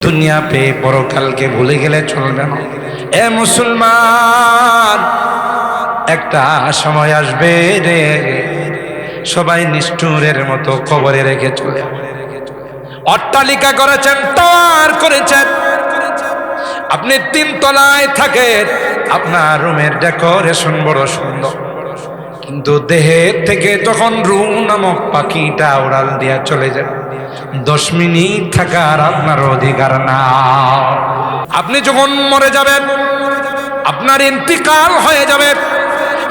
দুনিয়া পেয়ে পরকালকে ভুলে গেলে চলবে না। এ মুসলমান, একটা সময় আসবে রে, সবাই নিষ্ঠুরের মতো কবরে রেখে চলে। অট্টালিকা করেছেন, টাওয়ার করেছেন, আপনি 3 তলায় থাকেন, আপনার রুমের ডেকোরেশন বড় সুন্দর, কিন্তু দেহের থেকে যখন রুহ নামক পাখিটা উড়াল দিয়া চলে যায়, 10 মিনিট থাকার আপনার অধিকার না। আপনি যখন মরে যাবেন, আপনার ইন্তিকাল হয়ে যাবে,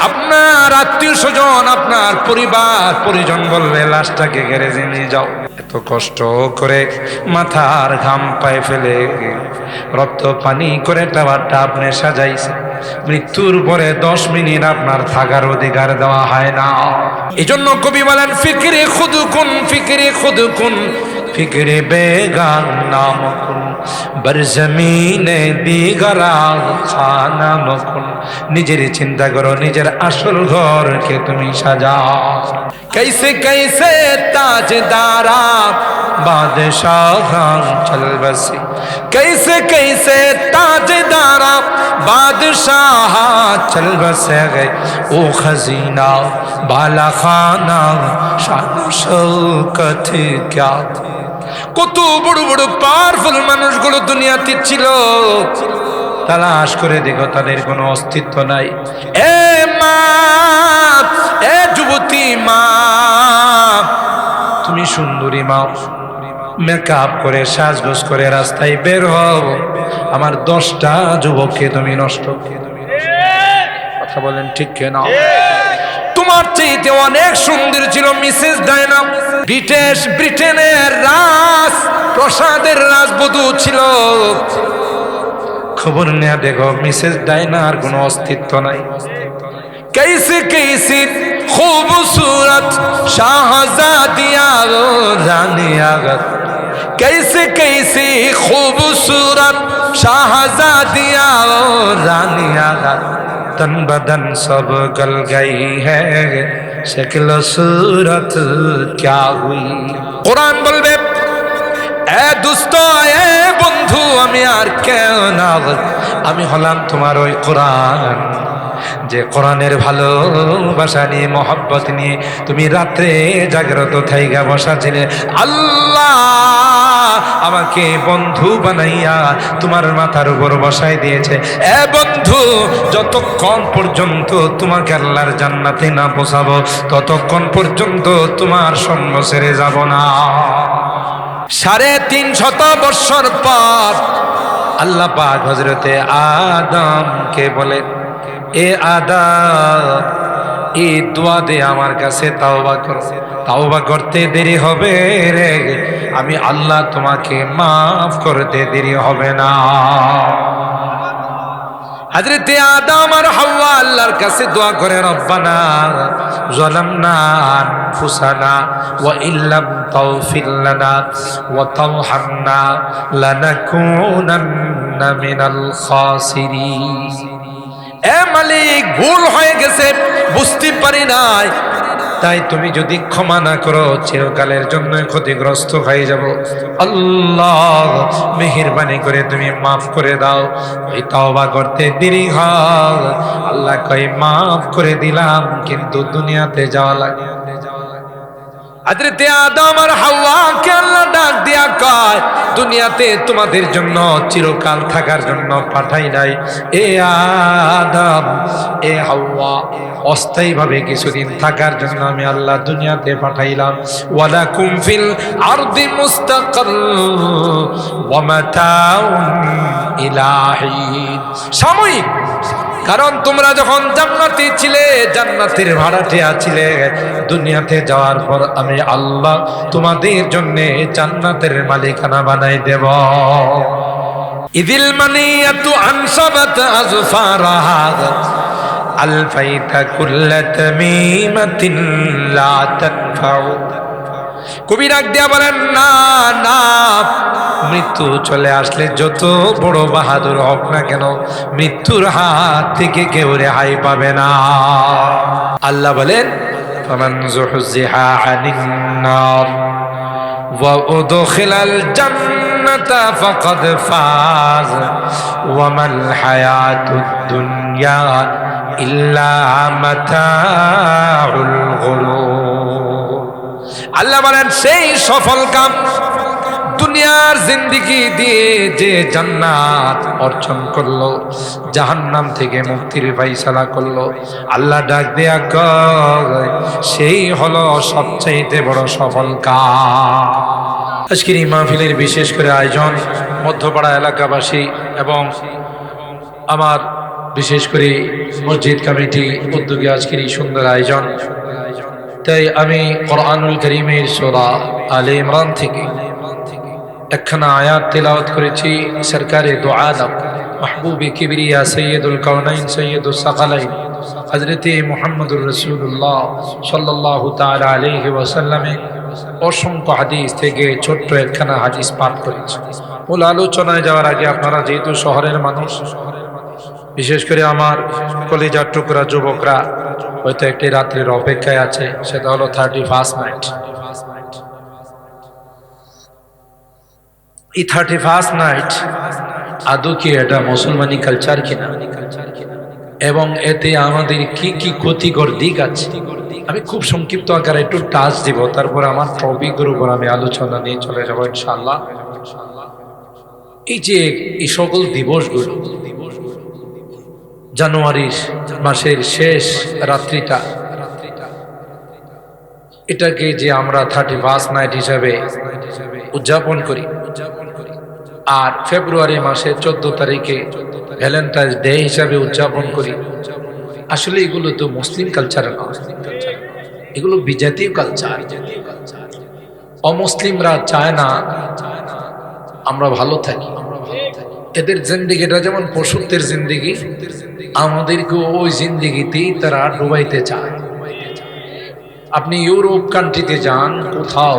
আপনার আত্মীয় স্বজন, আপনার পরিবার পরিজন বলবে লাশটাকে গ্যারেজে নিয়ে যাও। এত কষ্ট করে মাথার ঘাম পায়ে ফেলে রক্ত পানি করে টাওয়ারটা আপনি সাজাইছে, মৃত্যুর পরে 10 মিনিট আপনার থাকার অধিকার দেওয়া হয় না। এজন্য কবি বলেন, ফিকরে খুদকুন, ফিকরে খুদকুন, ফিকরে বেগান নাম কুন, বরজমিনে দিগরা খানা মকুন। নিজের চিন্তা করো, নিজের আসল ঘরকে তুমি সাজাও। कैसे कैसे ताजदारा बादशाह चल बसी, कैसे कैसे ताजदारा बादशाह चल बसे गए, ओ खजीना बाला खाना शान शौकत क्या। কত বড় বড় পাওয়ারফুল মানুষগুলো দুনিয়াতে ছিল, তালাশ করে দেখো তাদের কোনো অস্তিত্ব নাই। এ মা, এ যুবতী মা, তুমি সুন্দরী মা, মেকআপ করে সাজগোজ করে রাস্তায় বের হও, আমার 10টা যুবককে তুমি নষ্ট। কথা বলেন ঠিক কিনা? তোমার চাইতে অনেক সুন্দর ছিল মিসেস ডায়না, ব্রিটেনের রাজ প্রসাদের রাজবধূ ছিল। খবর নেয়া দেখো মিসেস ডায়নার কোনো অস্তিত্ব নাই। कैसे कैसे खूबसूरत शाहजादिया रानी आगत, कैसे कैसे खूबसूरत शाहजादिया रानी आगत, तन बदन सब गल गई है, शक्ल सूरत क्या हुई। कुरान बोलबे, এ দুস্ত, এ বন্ধু, আমি আর কেউ না, আমি হলাম তোমার ওই কোরআন, যে কোরআনের ভালোবাসা নিয়ে, মহব্বত নিয়ে তুমি রাত্রে জাগ্রত থাইগা বসা ছিলে। আল্লাহ আমাকে বন্ধু বানাইয়া তোমার মাথার উপর বসাই দিয়েছে। এ বন্ধু, যতক্ষণ পর্যন্ত তোমাকে আল্লাহর জান্নাতে না পৌঁছাবো, ততক্ষণ পর্যন্ত তোমার সঙ্গ ছেড়ে যাব না। 350 বছর পর আল্লাহ পাক হযরতে আদমকে বলে, এ আদম, এই দোয়া দে আমার কাছে তাওবা করো, তাওবা করতে দেরি হবে রে, আমি আল্লাহ তোমাকে মাফ করতে দেরি হবে না। হযরতে আদম আর হাওয়া আল্লাহর কাছে দোয়া করে, রব্বানা যালামনা আনফুসানা ওয়া ইল্লাম তাগফির লানা ওয়া তারহামনা লানাকুনান্না মিনাল খাসিরিন। এ মালিক, ভুল হয়ে গেছে, বুঝতে পারি নাই, তাই তুমি যদি ক্ষমা না করো চিরকালের জন্য ক্ষতিগ্রস্ত হয়ে যাব। আল্লাহ মেহেরবানি করে তুমি মাফ করে দাও। ওই তওবা করতে দেরি হয়, আল্লাহ কই মাফ করে দিলাম, কিন্তু দুনিয়াতে যাওয়া লাগে। হযরতে আদম আর হাওয়াকে আল্লাহ ডাক দিয়া কয়, দুনিয়াতে তোমাদের জন্য চিরকাল থাকার জন্য পাঠাই নাই। এ আদম, এ হাওয়া, অস্থায়ীভাবে কিছুদিন থাকার জন্য আমি আল্লাহ দুনিয়াতে পাঠাইলাম। ওয়ালাকুম ফিল আরদি মুস্তাকার ওয়া মাতাউন ইলা হিন, সাময়িক। কারণ তোমরা যখন জান্নাতে ছিলে, জান্নাতের ভাড়াটিয়া ছিলে, দুনিয়াতে যাওয়ার পর আমি আল্লাহ তোমাদের জন্য জান্নাতের মালিকানা বানাই দেব। ইদিল মানিয়াতু আনসাবাত আযফারাহা আলফাইতা কুল্লা তামিমাতিন লা তানফাউ। কবি ডাক দিয়া বলেন, না না, মৃত্যু চলে আসলে যত বড় বাহাদুর হোক না কেন, মৃত্যুর হাত থেকে কেউ রেহাই পাবে না। আল্লাহ বলেন, ফামান যুহজিহা আনিন নার ওয়া উদখিলাল জান্নাহ জান্নাতা ফাকাদ ফাজ ওয়া মাল হায়াতুদ দুনিয়া ইল্লা মাতাউল গুরুর। আল্লাহ বলেন সেই সফল কাম, দুনিয়ার জিন্দেগি দিয়ে যে জান্নাত অর্জন করলো, জাহান্নাম থেকে মুক্তির ফায়সালা করলো, আল্লাহ ডাক দেয়া কয় সেই হলো সবচাইতে বড় সফল কাম। আজকের এই মাহফিলের বিশেষ করে আয়োজন মধ্যপাড়া এলাকাবাসী এবং আমার বিশেষ করে মসজিদ কমিটি উদ্যোগে আজকের এই সুন্দর আয়োজন। তাই আমি কোরআনুল কারীমের সূরা আলে ইমরান থেকে একখানা আয়াত তেলাওয়াত করেছি। সরকারে দো আলম মাহবুবে কিবরিয়া সৈয়দুল কাউনাইন সৈয়দুস সাকালাইন হযরতে মুহাম্মদুর রাসূলুল্লাহ সাল্লাল্লাহু তাআলা আলাইহি ওয়াসাল্লামের অসংখ্য হাদিস থেকে ছোট্ট একখানা হাদিস পাঠ করেছি। মূল আলোচনায় যাওয়ার আগে আপনারা যেহেতু শহরের মানুষ, বিশেষ করে আমার কলিজার টুকরা যুবকরা হয়তো একটি রাত্রির অপেক্ষায় আছে, সেটা হলো 31st নাইট। এই 31st নাইট আদৌ কি এটা মুসলমানি কালচার কিনা এবং এতে আমাদের কি কি ক্ষতিকর দিক আছে, আমি খুব সংক্ষিপ্ত আকারে একটু টাচ দিব, তারপর আমার টপিকের উপর আমি আলোচনা নিয়ে চলে যাবো ইনশাআল্লাহ। এই যে এই সকল দিবসগুলো, জানুয়ারি মাসের শেষ রাত্রিটা, এটাকে যে আমরা 31st নাইট হিসাবে উদযাপন করি, আর ফেব্রুয়ারি মাসের 14 তারিখে ভ্যালেন্টাইন্স ডে হিসাবে উদযাপন করি, আসলে এগুলো তো মুসলিম কালচার নয়, এগুলো বিজাতীয় কালচার। অমুসলিমরা চায় না আমরা ভালো থাকি, এদের জিন্দেগিটা যেমন পশুত্বের জিন্দেগি, আমাদেরকে ওই জিন্দেগিতেই তারা ডুবাইতে চায়। আপনি ইউরোপ কান্ট্রিতে যান, কোথাও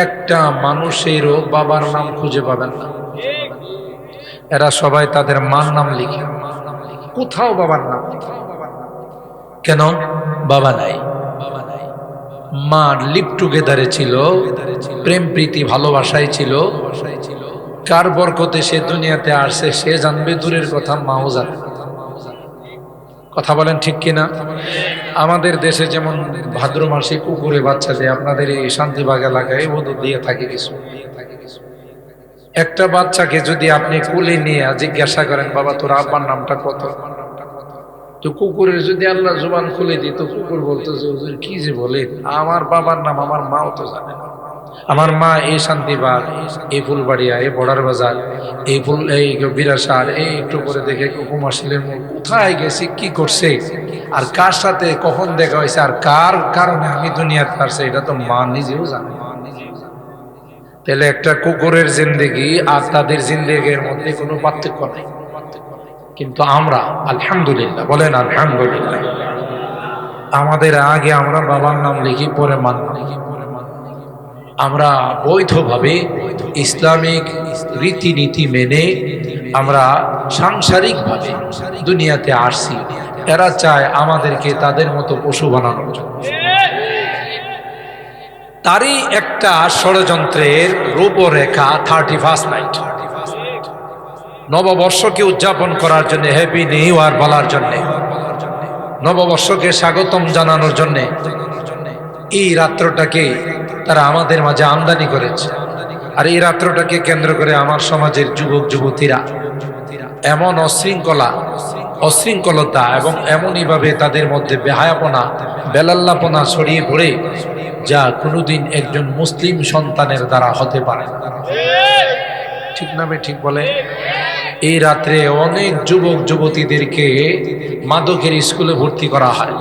একটা মানুষেরও বাবার নাম খুঁজে পাবেন না, এরা সবাই তাদের মার নাম লিখে, কোথাও বাবার নাম লিখে। কেন? বাবা নাই। মা লিভ টুগেদারে ছিল, প্রেম প্রীতি ভালোবাসায় ছিল, কার বরকতে সে দুনিয়াতে আসছে সে জানবে, দূরের কথা মাও জানে। কথা বলেন ঠিক কিনা? আমাদের দেশে যেমন ভাদ্র মাসে কুকুরে বাচ্চা দেয়, আপনাদের এই শান্তিবাগ এলাকায় বধূ দিয়ে থাকে কিছু। একটা বাচ্চাকে যদি আপনি কোলে নিয়ে জিজ্ঞাসা করেন, বাবা তোর আব্বার নামটা কত, তো কুকুরের যদি আল্লাহ জবান খুলে দিত, কুকুর বলতো যে হুজুর কি যে বলে, আমার বাবার নাম আমার মাও তো জানে না। আমার মা এই শান্তিবাগ, এই ফুলবাড়িয়া, এই বর্ডার বাজার, এই বিরাসার, এই একটু করে দেখে কুকুমাশিলের মুখ, কোথায় গেছি, কি করছে, আর কার সাথে কখন দেখা হয়েছে, আর কার কারণে আমি দুনিয়াতে আসছে, এটা তো মা নিজেও জানে। তাহলে একটা কুকুরের জিন্দেগি আর তাদের জিন্দেগির মধ্যে কোনো পার্থক্য নাই। কিন্তু আমরা আলহামদুলিল্লাহ, বলেন আলহামদুলিল্লাহ, আমাদের আগে আমরা বাবার নাম লিখি, পরে মান লিখি। আমরা বৈধভাবে ইসলামিক রীতিনীতি মেনে আমরা সাংসারিকভাবে দুনিয়াতে আসছি, এরা চায় আমাদেরকে তাদের মতো পশু বানানোর জন্য। তারই একটা ষড়যন্ত্রের রূপরেখা 31st নাইট, নববর্ষকে উদযাপন করার জন্য, হ্যাপি নিউ ইয়ার বলার জন্য, নববর্ষকে স্বাগতম জানানোর জন্য এই রাত্রটাকে তারা আমাদের মাঝে আমদানি করেছে। আর এই রাত্রটাকে কেন্দ্র করে আমার সমাজের যুবক যুবতীরা এমন অশৃঙ্খলতা এবং এমনইভাবে তাদের মধ্যে বেহায়াপনা, বেলাল্লাপনা ছড়িয়ে পড়ে, যা কোনোদিন একজন মুসলিম সন্তানের দ্বারা হতে পারে না। ঠিক না? ঠিক বলে। এই রাত্রে অনেক যুবক যুবতীদেরকে মাদকের স্কুলে ভর্তি করা হয়।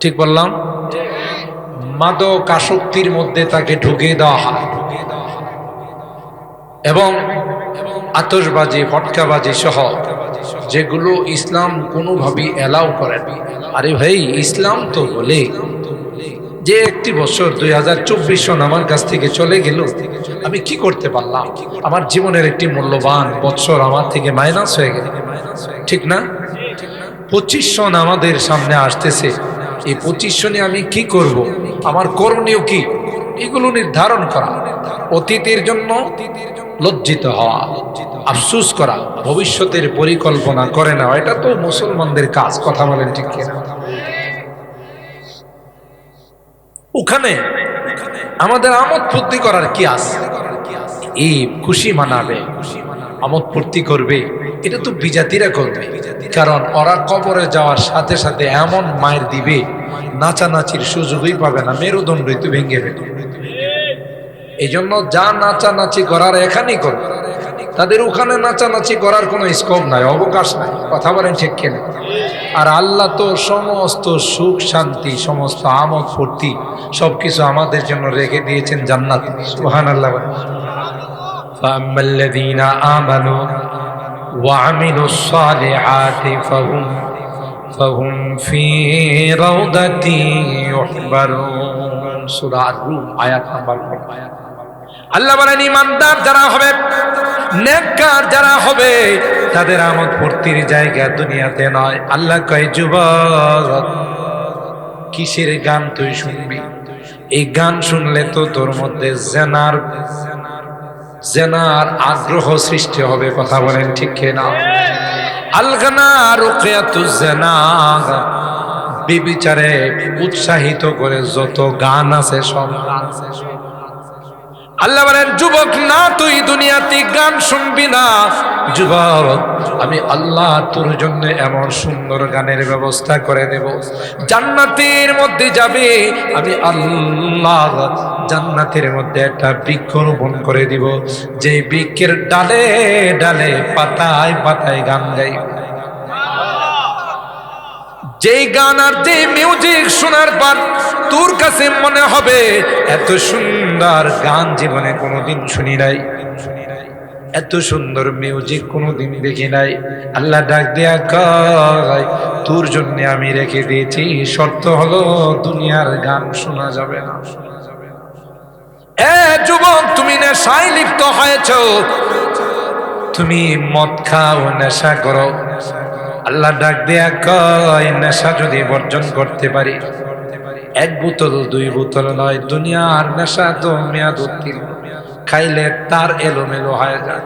ঠিক বললাম? মাদক আসক্তির মধ্যে তাকে ঢুকিয়ে দেওয়া হয় এবং আতশবাজি, ফটকাবাজি সহ যেগুলো ইসলাম কোনোভাবেই এলাও করে না। আরে ভাই, ইসলাম তো বলে যে একটি বছর 2024 সন আমার কাছ থেকে চলে গেল, আমি কি করতে পারলাম? আমার জীবনের একটি মূল্যবান বছর আমার থেকে মাইনাস হয়ে গেল, ঠিক না? 25 সন আমাদের সামনে আসতেছে, এই 25 সনে আমি কি করব, আমার করণীয় কি, এগুলো নির্ধারণ করা। অতীতের জন্য লজ্জিত হওয়া, আফসোস করা, ভবিষ্যতের পরিকল্পনা করে নেওয়া, এটা তো মুসলমানদের কাজ। কথা বলেন ঠিক কিনা? ওখানে আমাদের আমোদ ফুর্তি করার কি আছে? এই খুশি মানাবে, আমোদ ফুর্তি করবে, এটা তো বিজাতিরা করবে। কারণ ওরা কবরে যাওয়ার সাথে সাথে এমন মায়ের দিবে, নাচানাচির সুযোগই পাবে না, মেরুদণ্ডই তো ভেঙে ফেলবে। এই জন্য যা নাচানাচি করার এখানেই করবে, তাদের ওখানে নাচানাচি করার কোনো স্কোপ নাই, অবকাশ নাই। কথা বলেন ঠিক কিনা? আর আল্লাহ তো সমস্ত সুখ শান্তি, সমস্ত আমোদ ফুর্তি সবকিছু আমাদের জন্য রেখে দিয়েছেন জান্নাত। সুবহানাল্লাহ। ফাআম্মাল্লাযীনা আমানু ওয়া আমিলুস সালিহাতি ফাহুম ফি রাউদাতি ইউহবারুন। সূরা আর-রূম আয়াত নাম্বার 4। আল্লাহ বলেন ঈমানদার যারা হবে, নেককার যারা হবে, তাদের আমোদ ফুর্তির জায়গা দুনিয়াতে নয়। আল্লাহ কয়, যুবক কিসের গান তুই শুনবি? এই গান শুনলে তো তোর মধ্যে জেনার আগ্রহ সৃষ্টি হবে। কথা বলেন ঠিক কিনা? আলগানা রুকিয়াতুজ জিনা, বিবিচারে উৎসাহিত করে যত গান আছে সব গান। আল্লাহ বলেন, যুবক না তুই দুনিয়াতে গান শুনবি না, যুবক আমি আল্লাহ তোর জন্য এমন সুন্দর গানের ব্যবস্থা করে দেব। জান্নাতের মধ্যে যাবে, আমি আল্লাহ জান্নাতের মধ্যে একটা বৃক্ষ রোপণ করে দিব, যে বৃক্ষের ডালে ডালে পাতায় পাতায় গান গাইবে। যেই গান আর যে মিউজিক শোনার পর তোর কাছে মনে হবে এত সুন্দর গান জীবনে কোনোদিন শুনি নাই, এত সুন্দর মিউজিক কোনোদিন দেখি নাই। আল্লাহ ডাক দেয়া কয়, তোর জন্য আমি রেখে দিয়েছি, শর্ত হলো দুনিয়ার গান শোনা যাবে না। এ যুবক, তুমি নেশায় লিপ্ত হয়েছ, তুমি মদ খাও, নেশা করো। আল্লাহ ডাক দেয়া কয়, নেশা যদি বর্জন করতে পারি, 1 বোতল 2 বোতল নয়, দুনিয়ার নেশা তো মেয়াদ উত্তীর্ণ, খাইলে তার এলোমেলো হয়ে যায়।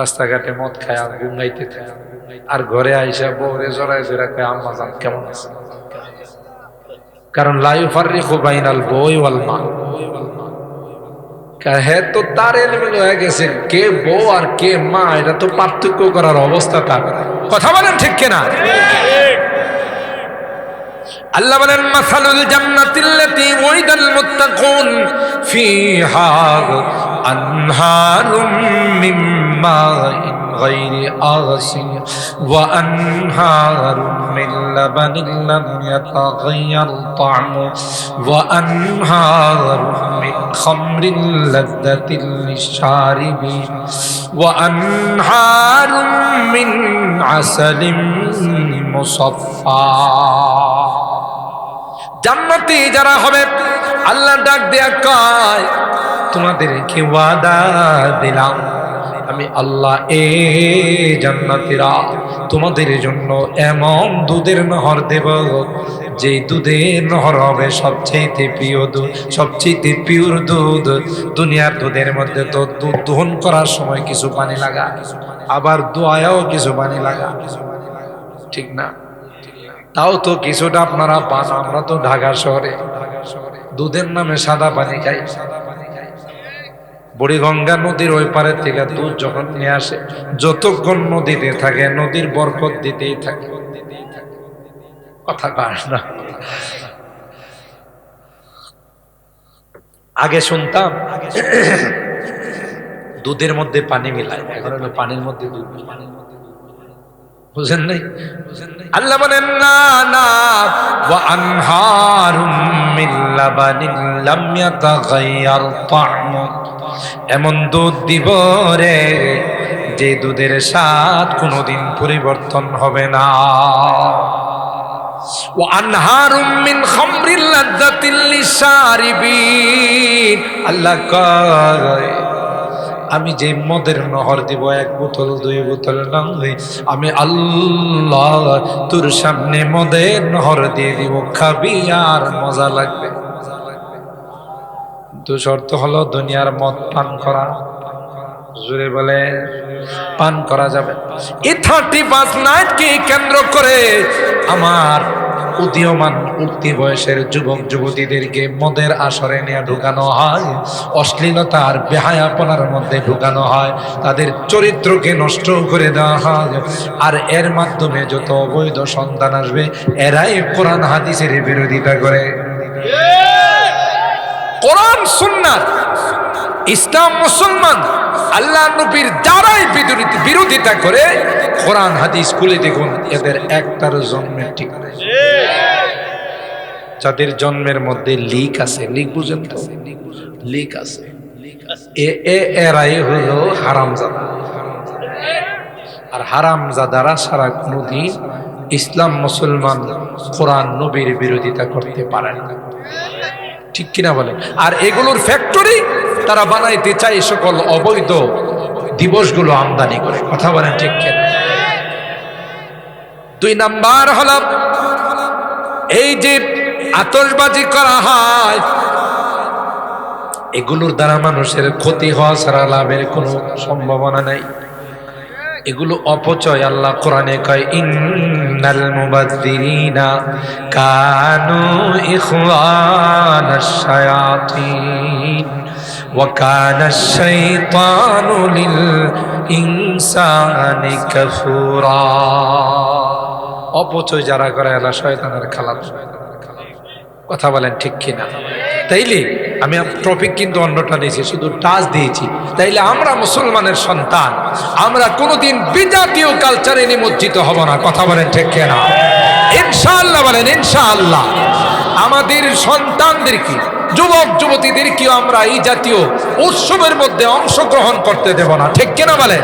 রাস্তাঘাটে মদ খায় আর গুঙ্গাইতে থাকে, আর ঘরে আইসা বউরে জড়ায় জড়া কয়, আম্মা জান কেমন আছে? কারণ লা ইউফাররিকু বাইনাল বই ওয়াল মা, হ্যাঁ তো তার এলোমেলো হয়ে গেছে, কে বউ আর কে মা এটা তো পার্থক্য করার অবস্থা তার। কথা বলেন ঠিক কিনা? আল্লাহ বলেন, মাসালুল জান্নাতিল্লাতী ওয়াইদাল মুত্তাকুন ফিহা আনহারুম মিন মাইন গায়রি আগসিন ওয়া আনহারুম মিন লাবানিন লাম ইয়াতাগায়্যার তা'মু ওয়া আনহারুম মিন খামরিন লাযযাতিন লিশ-শারিবিন ওয়া আনহারুম মিন আসালিন মুসাফফা। জান্নাতি যারা হবে, আল্লাহ ডাক দেয়া কয়, তোমাদেরকে ওয়াদা দিলাম আমি আল্লাহ, জান্নাতীরা তোমাদের জন্য এমন দুধের নহর দেব, যে দুধের নহর হবে সবচেয়ে প্রিয় দুধ, সবচেয়ে পিওর দুধ। দুনিয়ার দুধের মধ্যে তো দুধ দহন করার সময় কিছু পানি লাগা, আবার দোয়ায়ও কিছু পানি লাগা, ঠিক না? তাও তো কিছুটা আপনারা পান, আমরা তো ঢাকা শহরে দুধের নামে সাদা পানি খাই। বুড়িগঙ্গা নদীর ওই পারে থেকে দুধ যখন নিয়ে আসে, যতক্ষণ নদীতে থাকে নদীর বরকত দিতেই থাকে। কথা কার না? আগে শুনতাম দুধের মধ্যে পানি মিলায়, এখন হলো পানির মধ্যে দুধ মিলায়। বুঝেন নাই? আল্লাহ বলেন, না না, ওয়া আনহারুম মিন লাবানিন লাম ইয়াতাগায়্যার তা'মু, এমন দুধ দিব রে যে দুধের স্বাদ কোনোদিন পরিবর্তন হবে না। ওয়া আনহারুম মিন খামরিন লাযযাতিন লিশ-শারিবিন, আল্লাহ কয়, আমি যে মদের নহর দিব 1 বোতল 2 বোতল নয়, আমি আল্লাহ তোর সামনে মদের নহর দিয়ে দিব, খাবি আর মজা লাগবে। কিন্তু শর্ত হলো দুনিয়ার মদ পান করা, জোরে বলে, পান করা যাবে। এই 35 নাইটকে কেন্দ্র করে আমার উদীয়মান উঠতি বয়সের যুবক যুবতীদেরকে মদের আসরে নিয়ে ঢুকানো হয়, অশ্লীলতা আর বেহায়াপনার মধ্যে ঢুকানো হয়, তাদের চরিত্রকে নষ্ট করে দেওয়া হয়। আর এর মাধ্যমে যত অবৈধ সন্তান আসবে এরাই কোরআন হাদিসের বিরোধিতা করে। কোরআন সুন্নাত ইসলাম মুসলমান আল্লাহ নবীর যারাই বিরোধিতা করে, কোরআন হাদিস খুলে দেখুন, এদের একটার জন্মের ঠিকানা, যাদের জন্মের মধ্যে লিক আছে, লিক বুঝেন তো, লিক আছে, এরাই হলো হারামজাদা। আর হারামজাদারা সারা কোনদিন ইসলাম মুসলমান কোরআন নবীর বিরোধিতা করতে পারে না, ঠিক কিনা বলেন? আর এগুলোর ফ্যাক্টরি তারা বানাইতে চায় সকল অবৈধ দিবসগুলো আমদানি করে, কথা বলেন ঠিক কিনা? 2 নাম্বার হলো এই যে আতশবাজি করা হয়, এগুলোর দ্বারা মানুষের ক্ষতি হওয়া ছাড়া লাভের কোনো সম্ভাবনা নাই। এগুলো অপচয়। আল্লাহ কোরআনে কয় ইন্নাল মুবাযযিরিনা কানু ইখওয়ানাশ শায়াতিন ওয়া কানাশ শাইতানু লিল ইনসানি কাফুরা। অপচয় যারা করে আল্লাহ শয়তানের খালাত, কথা বলেন ঠিক কিনা? তাইলে আমি টপিক কিন্তু অন্যটা নিয়েছি, শুধু টাচ দিয়েছি। তাইলে আমরা মুসলমানের সন্তান, আমরা কোনোদিন বিজাতীয় কালচারে নিমজ্জিত হব না, কথা বলেন ঠিক কিনা? ইনশাআল্লাহ বলেন ইনশাআল্লাহ। আমাদের সন্তানদেরকে, যুবক যুবতীদেরকেও আমরা এই জাতীয় উৎসবের মধ্যে অংশগ্রহণ করতে দেব না, ঠিক কিনা বলেন?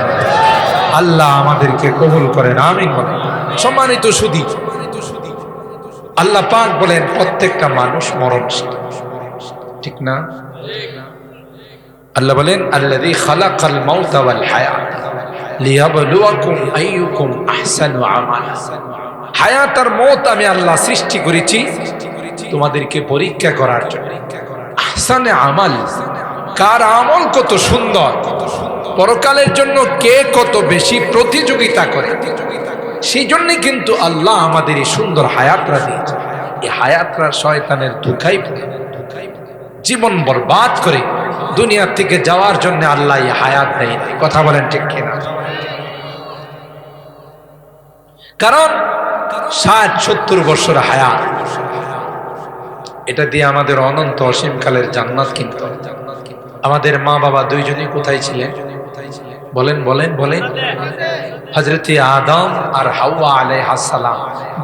আল্লাহ আমাদেরকে কবুল করেন, আমিন বলেন। সম্মানিত সুধী, আল্লাহ পাক বলেন প্রত্যেকটা মানুষ মরণশীল, ঠিক না? আল্লাহ বলেন আল্লাযী খালাকাল মাউতা ওয়াল হায়াত লিয়াবলুয়াকুম আইয়ুকুম আহসানু আমালা। হায়াত আর মওত আমি আল্লাহ সৃষ্টি করেছি তোমাদেরকে পরীক্ষা করার জন্য। আহসানে আমাল, কার আমল কত সুন্দর, পরকালের জন্য কে কত বেশি প্রতিযোগিতা করে, সেই জন্যই কিন্তু আল্লাহ আমাদের এই সুন্দর হায়াতরা দিয়েছে। এই হায়াতরা শয়তানের ধোঁকায় পড়ে জীবন বরবাদ করে দুনিয়া থেকে যাওয়ার জন্য আল্লাহ এই হায়াত দেয়, কথা বলেন ঠিক কিনা? কারণ 60-70 বছর হায়াত, এটা দিয়ে আমাদের অনন্ত অসীমকালের জান্নাত কিনতে। আমাদের মা বাবা দুইজনই কোথায় ছিলেন বলেন বলেন বলেন? হযরতে আদম আর হাওয়া আলাইহিস সালাম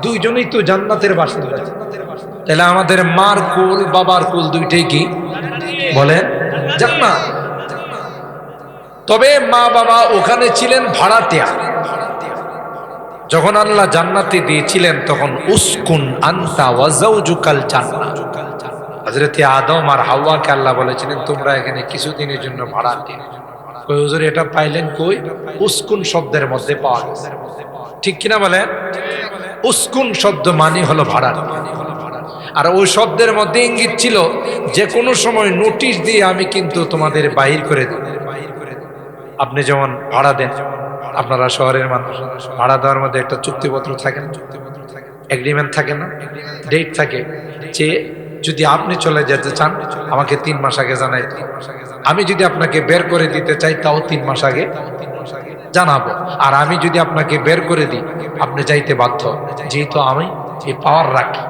দুইজনই তো জান্নাতের বাসিন্দা। তাহলে আমাদের মার কুল বাবার কুল দুইটাই কি বলেন? জান্নাত। তবে মা বাবা ওখানে ছিলেন ভাড়াটিয়া। যখন আল্লাহ জান্নাতে দিয়েছিলেন তখন উসকুন আনতা ওয়া যাওজুকাল জান্নাহ। হযরতে আদম আর হাওয়াকে আল্লাহ বলেছিলেন তোমরা এখানে কিছুদিনের জন্য ভাড়াটিয়া। কই হুজুর এটা পাইলেন কই? উসকুন শব্দের মধ্যে পাওয়া গেছে, ঠিক কিনা বলেন? উসকুন শব্দ মানে হলো ভাড়া। আর ওই শব্দের মধ্যে ইঙ্গিত ছিল যে কোনো সময় নোটিশ দিয়ে আমি কিন্তু তোমাদের বাহির করে দেব। আপনি যেমন ভাড়া দেন, আপনারা শহরের মানুষ, ভাড়া দেওয়ার মধ্যে একটা চুক্তিপত্র থাকে না, এগ্রিমেন্ট থাকে না, ডেট থাকে, যে যদি আপনি চলে যেতে চান আমাকে 3 মাস আগে জানাই, আমি যদি আপনাকে বের করে দিতে চাই তাও 3 মাস আগে জানাবো। আর আমি যদি আপনাকে বের করে দিই আপনি যাইতে বাধ্য, যেহেতু আমি এই পাওয়ার রাখি।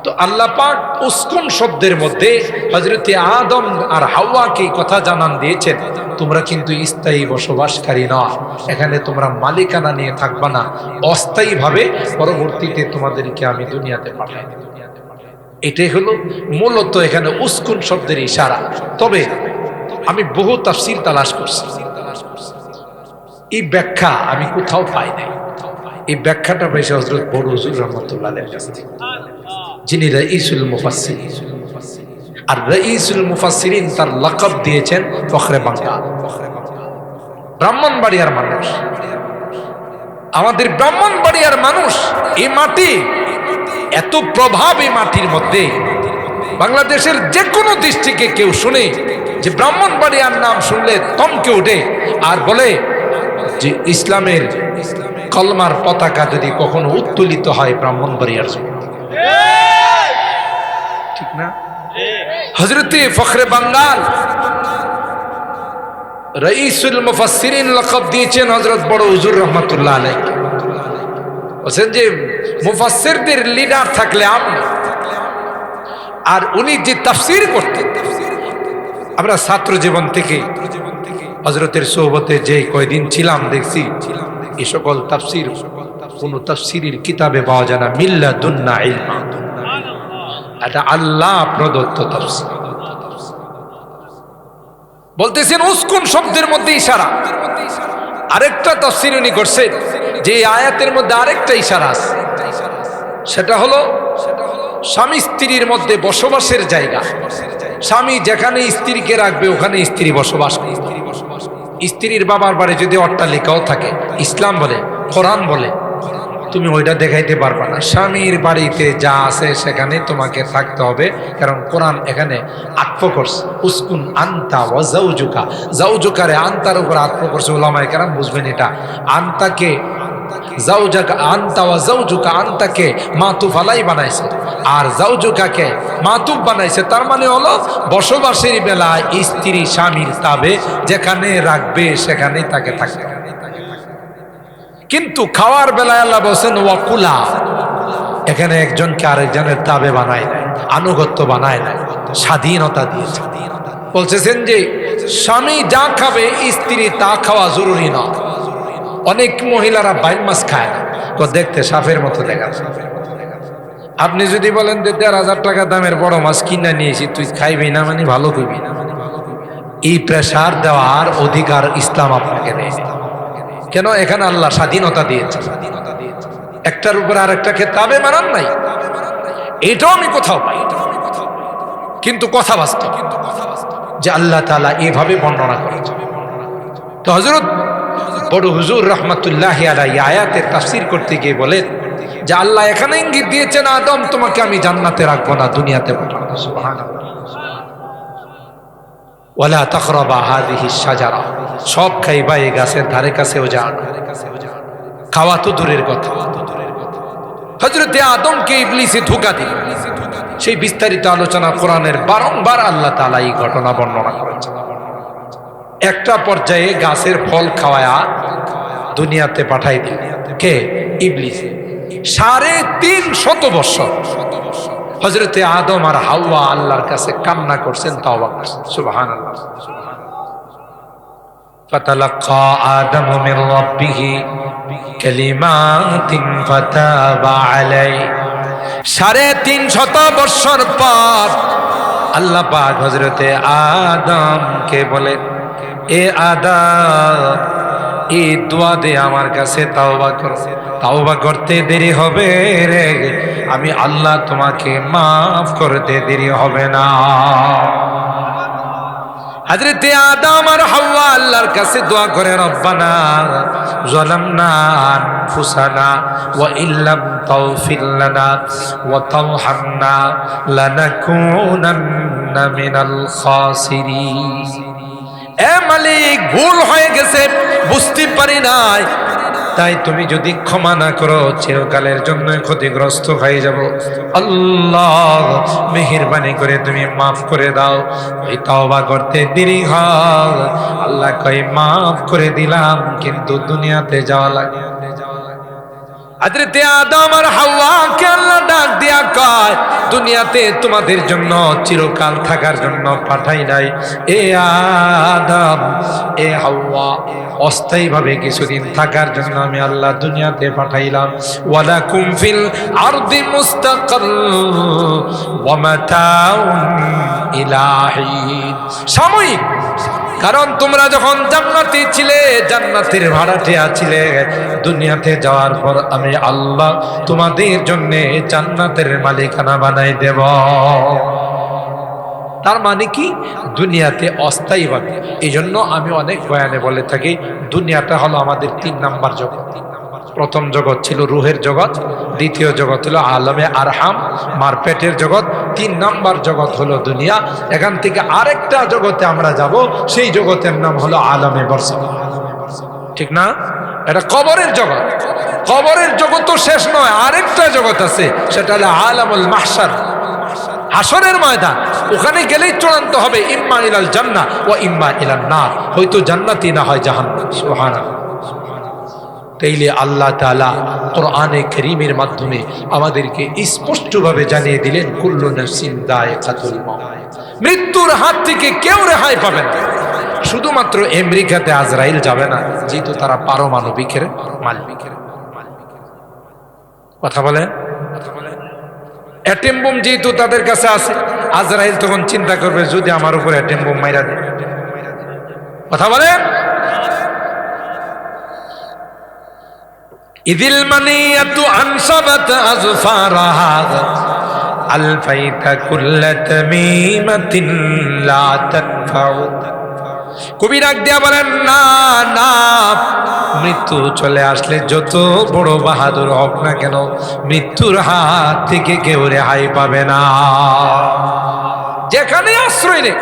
তো আল্লাহ পাক উসকুন শব্দের মধ্যে হযরতে আদম আর হাওয়াকে কথা জানান দিয়েছেন তোমরা কিন্তু স্থায়ী বসবাসকারী না, এখানে তোমরা মালিকানা নিয়ে থাকবা না, অস্থায়ীভাবে পরবর্তীতে তোমাদেরকে আমি দুনিয়াতে পাঠাই। এটাই হলো মূলত এখানে উসকুন শব্দের ইশারা। তবে আমি বহু তাফসীর তালাশ করছি, এই ব্যাখ্যা আমি কোথাও পাই নাই। এই ব্যাখ্যাটা পাইছে হযরত বড় হুজুর রাহমাতুল্লাহ আলাইহির কাছ থেকে, যিনি রাইসুল মুফাসসিরিন। আর রাইসুল মুফাসসিরিন তার লাকাব দিয়েছেন ফখরে বাংলা, ব্রাহ্মণবাড়িয়ার মানুষ। আমাদের ব্রাহ্মণবাড়িয়ার মানুষ, এই মাটি এত প্রভাব, এই মাটির মধ্যে বাংলাদেশের যে কোনো ডিস্ট্রিক্টে কেউ শুনে যে ব্রাহ্মণবাড়িয়ার নাম শুনলে থমকে ওঠে আর বলে যে ইসলামের কলমার পতাকা যদি কখনো উত্তোলিত হয় ব্রাহ্মণবাড়িয়ার জন্য, ঠিক না? হযরতে ফখরে বাঙ্গাল রাইসুল মুফাসসিরিন লকব দিয়েছেন হযরত বড় হুজুর রহমাতুল্লাহ আলাইহি। বলেন যে মুফাসসিরদের লিডার থাকলে আপনি, আর উনি যে তাফসীর করতেন, আমরা ছাত্র জীবন থেকে হযরতের সোহবতে যে কয়দিন ছিলাম দেখছি এই সকল তাফসীর কোন তাফসীরের কিতাবে পাওয়া যায় না, মিল্লাদুন্না ইলমা, এটা আল্লাহ প্রদত্ত তাফসীর। বলতেছেন উসকুন শব্দের মধ্যে ইশারা। আরেকটা তাফসীর উনি করছেন যে এই আয়াতের মধ্যে আরেকটা ইশারা আছে, সেটা হলো স্বামী স্ত্রীর মধ্যে বসবাসের জায়গা। স্বামী যেখানে স্ত্রীকে রাখবে ওখানে স্ত্রী বসবাস করবে। স্ত্রীর বাবার বাড়ি যদি অট্টালিকাও থাকে, ইসলাম বলে, কোরআন বলে, তুমি ওইটা দেখাইতে পারবা না। স্বামীর বাড়িতে যা আছে সেখানে তোমাকে থাকতে হবে, কারণ কোরআন এখানে আত্ম করছে। উসকুন আনতা ওয়া যাওজুকা, যাওজুকারে আনতার উপর আত্ম করছে। উলামায়ে কেরাম বুঝবেন এটা। আনতাকে যাওজাকা, আনতা ওয়া যাওজুকা, আনতাকে মাতুফ আলাই বানাইছে আর যাওজুকাকে মাতুফ বানাইছে। তার মানে হলো বসবাসের বেলায় স্ত্রী স্বামীর তাবে যেখানে রাখবে সেখানে তাকে থাকতে হবে। কিন্তু খাওয়ার বেলায় আল্লাহ বলছেন ওয়াকুলা, এখানে একজনকে আরেকজনের তাবে বানায় নাই, আনুগত্য বানায় নাই, স্বাধীনতা দিয়েছে। বলছেন যে স্বামী যা খাবে স্ত্রী তা খাওয়া জরুরি না। অনেক মহিলারা বাইর মাছ খায় না, তো দেখতে সাপের মতো দেখা যায়। আপনি যদি বলেন যে ১,৫০০ টাকা দামের বড় মাছ কিনে নিয়েছি, তুই খাইবি না মানে ভালো করবি না, এই প্রেসার দেওয়ার অধিকার ইসলাম আপনাকে দেয়। কেন? এখানে আল্লাহ স্বাধীনতা দিয়েছে, একটার উপর আরেকটাকে তাবে মানান নাই। এটাও আমি কোথাও পাই, কিন্তু কথা বাস্তব যে আল্লাহ তাআলা এভাবে বর্ণনা করেছে। তো হযরত বড় হুজুর রহমাতুল্লাহি আলাইহি আয়াতের তাফসীর করতে গিয়ে বলেন যে আল্লাহ এখানে ইঙ্গিত দিয়েছেন, আদম তোমাকে আমি জান্নাতে রাখবো না, দুনিয়াতে পাঠাবো। সুবহানাল্লাহ। ওয়ালা তাকরাবা হাযিহিশ শাজারা, সব খাইবা এই গাছের ধারে কাছেও যাও না। খাওয়া তো দূরের কথা, হযরতে আদমকে ইবলিসে ধোঁকা দিল। সেই বিস্তারিত আলোচনা কোরআনের বারংবার আল্লাহ তাআলা এই ঘটনা বর্ণনা করেছেন। একটা পর্যায়ে গাছের ফল খাওয়ায়া দুনিয়াতে পাঠাই দিল কে? ইবলিস। ৩৫০ বছর হযরতে আদম আর হাওয়া আল্লাহর কাছে কান্না করছেন, তাওবা করছেন। সুবহানাল্লাহ। ফাতালাক্কা আদমু মির রাব্বিহি কালিমাতিন ফাতাবা আলাইহি। ৩৫০ বছর পর আল্লাহ পাক হযরতে আদমকে বলেন, এ আদম, এই দোয়া দে আমার কাছে তাওবা করো। তাওবা করতে দেরি হবে রে, আমি আল্লাহ তোমাকে মাফ করতে দেরি হবে না। হযরতে আদম আর হাওয়া আল্লাহর কাছে দোয়া করে, রব্বানা যালামনা আনফুসানা ওয়া ইল্লাম তাগফির লানা ওয়া তারহামনা লানাকুনান্না মিনাল খাসিরিন। এ মালিক, ভুল হয়ে গেছে, বুঝতে পারি নাই, তাই তুমি যদি ক্ষমা না করো চিরকালের জন্য ক্ষতিগ্রস্ত হয়ে যাব। আল্লাহ মেহেরবানি করে তুমি মাফ করে দাও। ওই তওবা করতে দেরি হয়, আল্লাহ কই মাফ করে দিলাম, কিন্তু দুনিয়াতে যাওয়া লাগে। হযরতে আদম আর হাওয়াকে আল্লাহ ডাক দিয়া কয়, দুনিয়াতে তোমাদের জন্য চিরকাল থাকার জন্য পাঠাই নাই। এ আদম, এ হাওয়া, অস্থায়ীভাবে কিছুদিন থাকার জন্য আমি আল্লাহ দুনিয়াতে পাঠাইলাম। ওয়ালাকুম ফিল আরদি মুস্তাকার ওয়া মাতাউন ইলা হিন, সাময়িক। কারণ তোমরা যখন জান্নাতে ছিলে, জান্নাতের ভাড়াটিয়া ছিলে, দুনিয়াতে যাওয়ার পর আমি আল্লাহ তোমাদের জন্য জান্নাতের মালিকানা বানাই দেব। তার মানে কি? দুনিয়াতে অস্থায়ীভাবে। এই জন্য আমি অনেক বয়ানে বলে থাকি, দুনিয়াটা হলো আমাদের ৩ নাম্বার জগৎ। প্রথম জগৎ ছিল রুহের জগৎ, দ্বিতীয় জগৎ হলো আলমে আরহাম, মার পেটের জগৎ, 3 নাম্বার জগৎ হলো দুনিয়া। এখান থেকে আরেকটা জগতে আমরা যাব, সেই জগতের নাম হলো আলমে বরজাখ। ঠিক না? এটা কবরের জগৎ। কবরের জগৎ তো শেষ নয়, আরেকটা জগৎ আছে, সেটা হলো আলামুল মাহশার, হাসরের ময়দান। ওখানে গেলেই চূড়ান্ত হবে ইম্মা ইলাল জান্নাহ ওয়া ইম্মা ইলান নার, হয়তো জান্নাতি না হয় জাহান্নাম। সুবহানাল্লাহ। তাইলে আল্লাহ তাআলা কোরআনে কারীমের মাধ্যমে আমাদেরকে স্পষ্টভাবে জানিয়ে দিলেন কুল্লু নাফসিন যায়কাতুল মাউত, মৃত্যুর হাত থেকে কেউ রেহাই পাবে না। শুধুমাত্র আমেরিকাতে আজরাইল যাবে না, যেহেতু তারা পারমাণবিকের মালিক। কথা বলেন, অ্যাটম বোম যেহেতু তাদের কাছে আছে, আজরাইল তখন চিন্তা করবে যদি আমার উপর অ্যাটম বোম মাইরা দেয়। কথা বলেন, ইদিল মানিয়াতু আনসাবাত আযফারাহা আলফাইতা কুল্লা তামিমাতিন লা তানফাউ। কবি ডাক দিয়া বলেন, না না, মৃত্যু চলে আসলে যত বড় বাহাদুর হোক না কেন, মৃত্যুর হাত থেকে কেউ রেহাই পাবে না। যেখানে আশ্রয় নেই,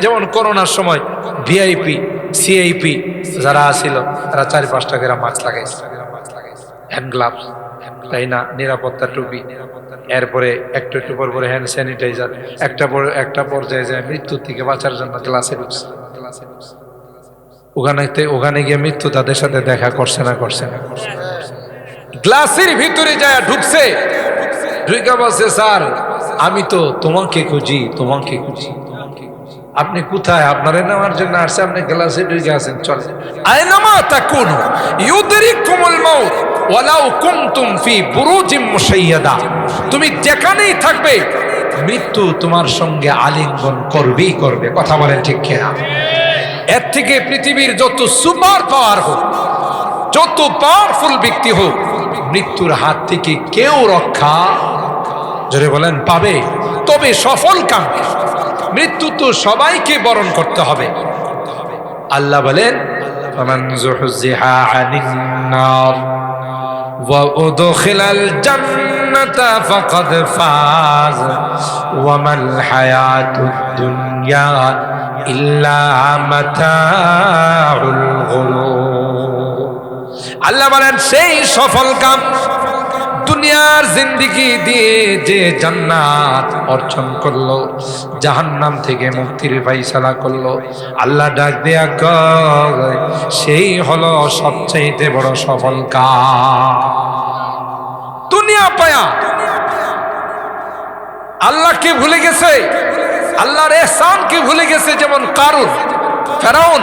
যেমন করোনার সময় ভিআইপি সিআইপি যারা আসিল, তারা 4-5টা করে মাস্ক লাগাইছে, হ্যান্ড গ্লাভস, তাই না, নিরাপত্তা টুপি, এরপরে একটু একটু পর পরে হ্যান্ড স্যানিটাইজার, একটা পর্যায়ে যায় মৃত্যুর থেকে বাঁচার জন্য গ্লাসে ঢুকছে। ওখানে গিয়ে মৃত্যু তাদের সাথে দেখা করছে না, গ্লাসের ভিতরে যায় ঢুকছে, ঢুকা বলছে, স্যার আমি তো তোমাকে খুঁজি। আপনি কোথায়? আপনারে নেওয়ার জন্য আসছে, আপনি গ্লাসে ঢুকে আছেন। চলে আইনামা তাকুনু ইউদরিকুমুল মাউত ওয়ালাউ কুনতুম ফি বুরুজিম মুশাইয়াদা। তুমি যেখানেই থাকবে মৃত্যু তোমার সঙ্গে আলিঙ্গন করবেই করবে। কথা বলেন ঠিক কিনা? এর থেকে পৃথিবীর যত সুপার পাওয়ার হোক, যত পাওয়ারফুল ব্যক্তি হোক, মৃত্যুর হাত থেকে কেউ রক্ষা, জোরে বলেন, পাবে। তবে সফল কাম, মৃত্যু তো সবাইকে বরণ করতে হবে। আল্লাহ বলেন, ফামান যুহজিহা আনিন নার ওয়া উদখিলাল জান্নাতা ফাকাদ ফাজ ওয়া মাল হায়াতুদ দুনিয়া ইল্লা মাতাউল গুরুর। আল্লাহ বলেন, সেই সফল কাম, দুনিয়ার জিন্দেগি দিয়ে যে জান্নাত অর্জন করলো, জাহান্নাম থেকে মুক্তির ফায়সালা করলো, আল্লাহ ডাক দেয়া কয় সেই হলো সবচেয়ে বড় সফল কাম। দুনিয়া পায়া আল্লাহকে ভুলে গেছে, আল্লাহর ইহসানকে ভুলে গেছে, যেমন কারুন, ফেরাউন,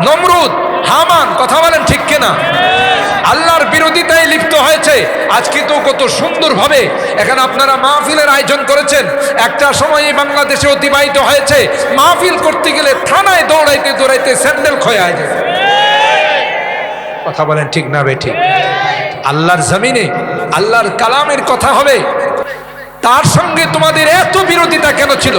নমরুদ, হামান। কথা বলেন ঠিক কিনা? আল্লাহর বিরোধিতায় লিপ্ত হয়েছে। আজকে তো কত সুন্দরভাবে এখানে আপনারা মাহফিলের আয়োজন করেছেন। একটা সময় বাংলাদেশে অতিবাহিত হয়েছে, মাহফিল করতে গেলে থানায় দৌড়াইতে দৌড়াইতে স্যান্ডেল ক্ষয় হয়ে যায়। কথা বলেন ঠিক না বেঠিক? আল্লাহর জমিনে আল্লাহর কালামের কথা হবে, তার সঙ্গে তোমাদের এত বিরোধিতা কেন ছিল?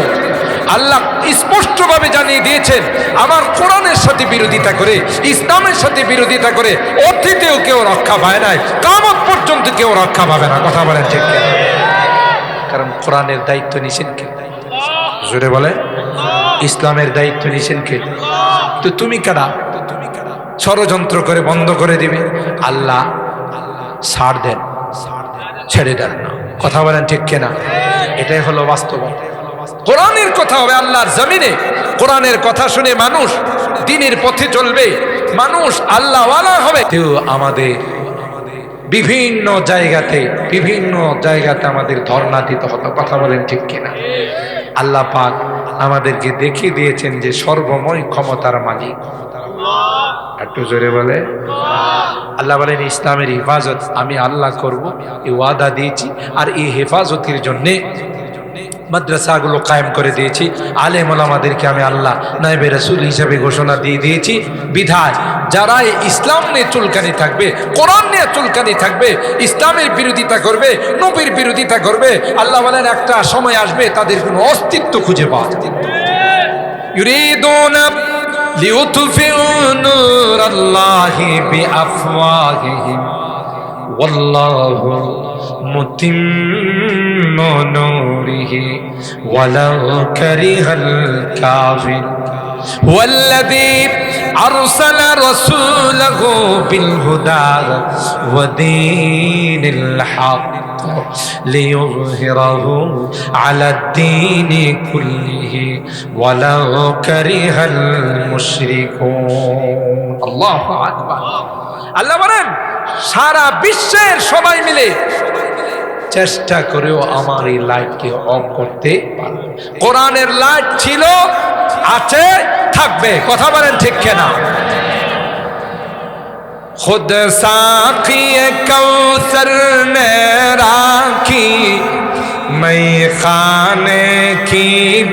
আল্লাহ স্পষ্টভাবে জানিয়ে দিয়েছেন, আমার কোরআনের সাথে বিরোধিতা করে, ইসলামের সাথে বিরোধিতা করে অতীতেও কেউ রক্ষা পায় নাই, কিয়ামত পর্যন্ত কেউ রক্ষা পাবে না। কথা বলেন ঠিক কিনা? কারণ কোরআনের দায়িত্ব নিছেন কে? জোরে বলে, ইসলামের দায়িত্ব নিছেন কে? তো তুমি কারা? ষড়যন্ত্র করে বন্ধ করে দিবে। আল্লাহ ছাড় দেন, ছেড়ে দেন না। কথা বলেন ঠিক কিনা? এটাই হলো বাস্তবতা। কোরআনের কথা হবে আল্লাহর জমিনে, কোরআনের কথা শুনে মানুষ দ্বীনের পথে চলবে, মানুষ আল্লাহওয়ালা হবে। আমাদের বিভিন্ন জায়গাতে আমাদের ধর্ণা দিতে হতো। কথা বলেন ঠিক কিনা? আল্লাহ পাক আমাদেরকে দেখিয়ে দিয়েছেন যে সর্বময় ক্ষমতার মালিক। একটু জোরে বলে, আল্লাহ বলেন ইসলামের হেফাজত আমি আল্লাহ করব, এই ওয়াদা দিয়েছি। আর এই হেফাজতের জন্যে মাদ্রাসাগুলো কায়েম করে দিয়েছি, আলেম ওলামাদেরকে আমি আল্লাহ নায়েবে রাসূল হিসেবে ঘোষণা দিয়ে দিয়েছি। বিধায় যারা ইসলাম নিয়ে চুলকানি থাকবে, কোরআন নিয়ে চুলকানি থাকবে, ইসলামের বিরোধিতা করবে, নবীর বিরোধিতা করবে, আল্লাহ বলেন একটা সময় আসবে তাদের কোনো অস্তিত্ব খুঁজে পাওয়া যাবে। ইউরিদুনা লিউতফিউ নূরাল্লাহি বিআফওয়াহিহিম ওয়াল্লাহু মুতিম্মু নূরিহি ওয়ালাউ কারিহাল কাফির ওয়াল্লাযী আরসালা রাসূলাহু বিল হুদা ওয়া দীনিল হক লিইয়ুযহিরাহু আলাদ দীনি কুল্লিহি ওয়ালাউ কারিহাল মুশরিকুন। আল্লাহু আকবার। আল্লাহ বলেন সারা বিশ্বের সবাই মিলে চেষ্টা করেও আমার এই লাইটকে অফ করতে পারবে। কোরআনের লাইট ছিল, আছে, থাকবে। কথা বলেন ঠিক কিনা? खुद साक़ी कौसर ने राखी मैं खाने की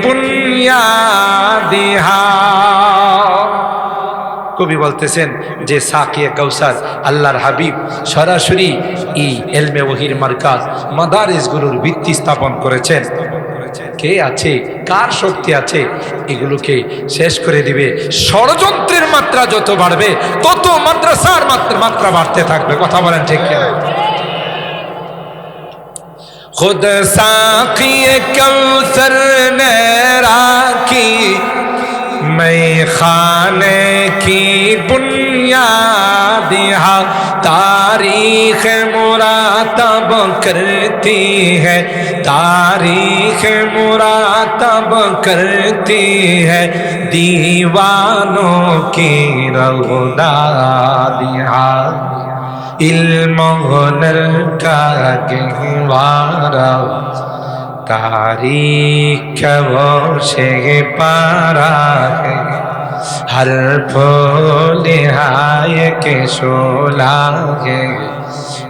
बुनियादिहा। কবি বলতেছেন যে সাকিয়ে কাউসার আল্লাহর হাবিব সরাসরি এই এলমে ওহির মার্কাজ মাদারিসগুলোর ভিত্তি স্থাপন করেছেন। কে আছে, কার শক্তি আছে, এগুলোকে শেষ করে দিবে। ষড়যন্ত্রের মাত্রা যত বাড়বে তত মাদ্রাসার মাত্রা বাড়তে থাকবে। কথা বলেন ঠিক কিনা? খুদ সাকিয়ে কাউসার নে রাখি मैं खाने की बुनियाद यहाँ तारीख मुरातब करती है, तारीख मुरातब करती है दीवानों की रग़दादिया इल्म हुनर का गहवारा तारीख वो से पारा है हर फूल हाय के शोला है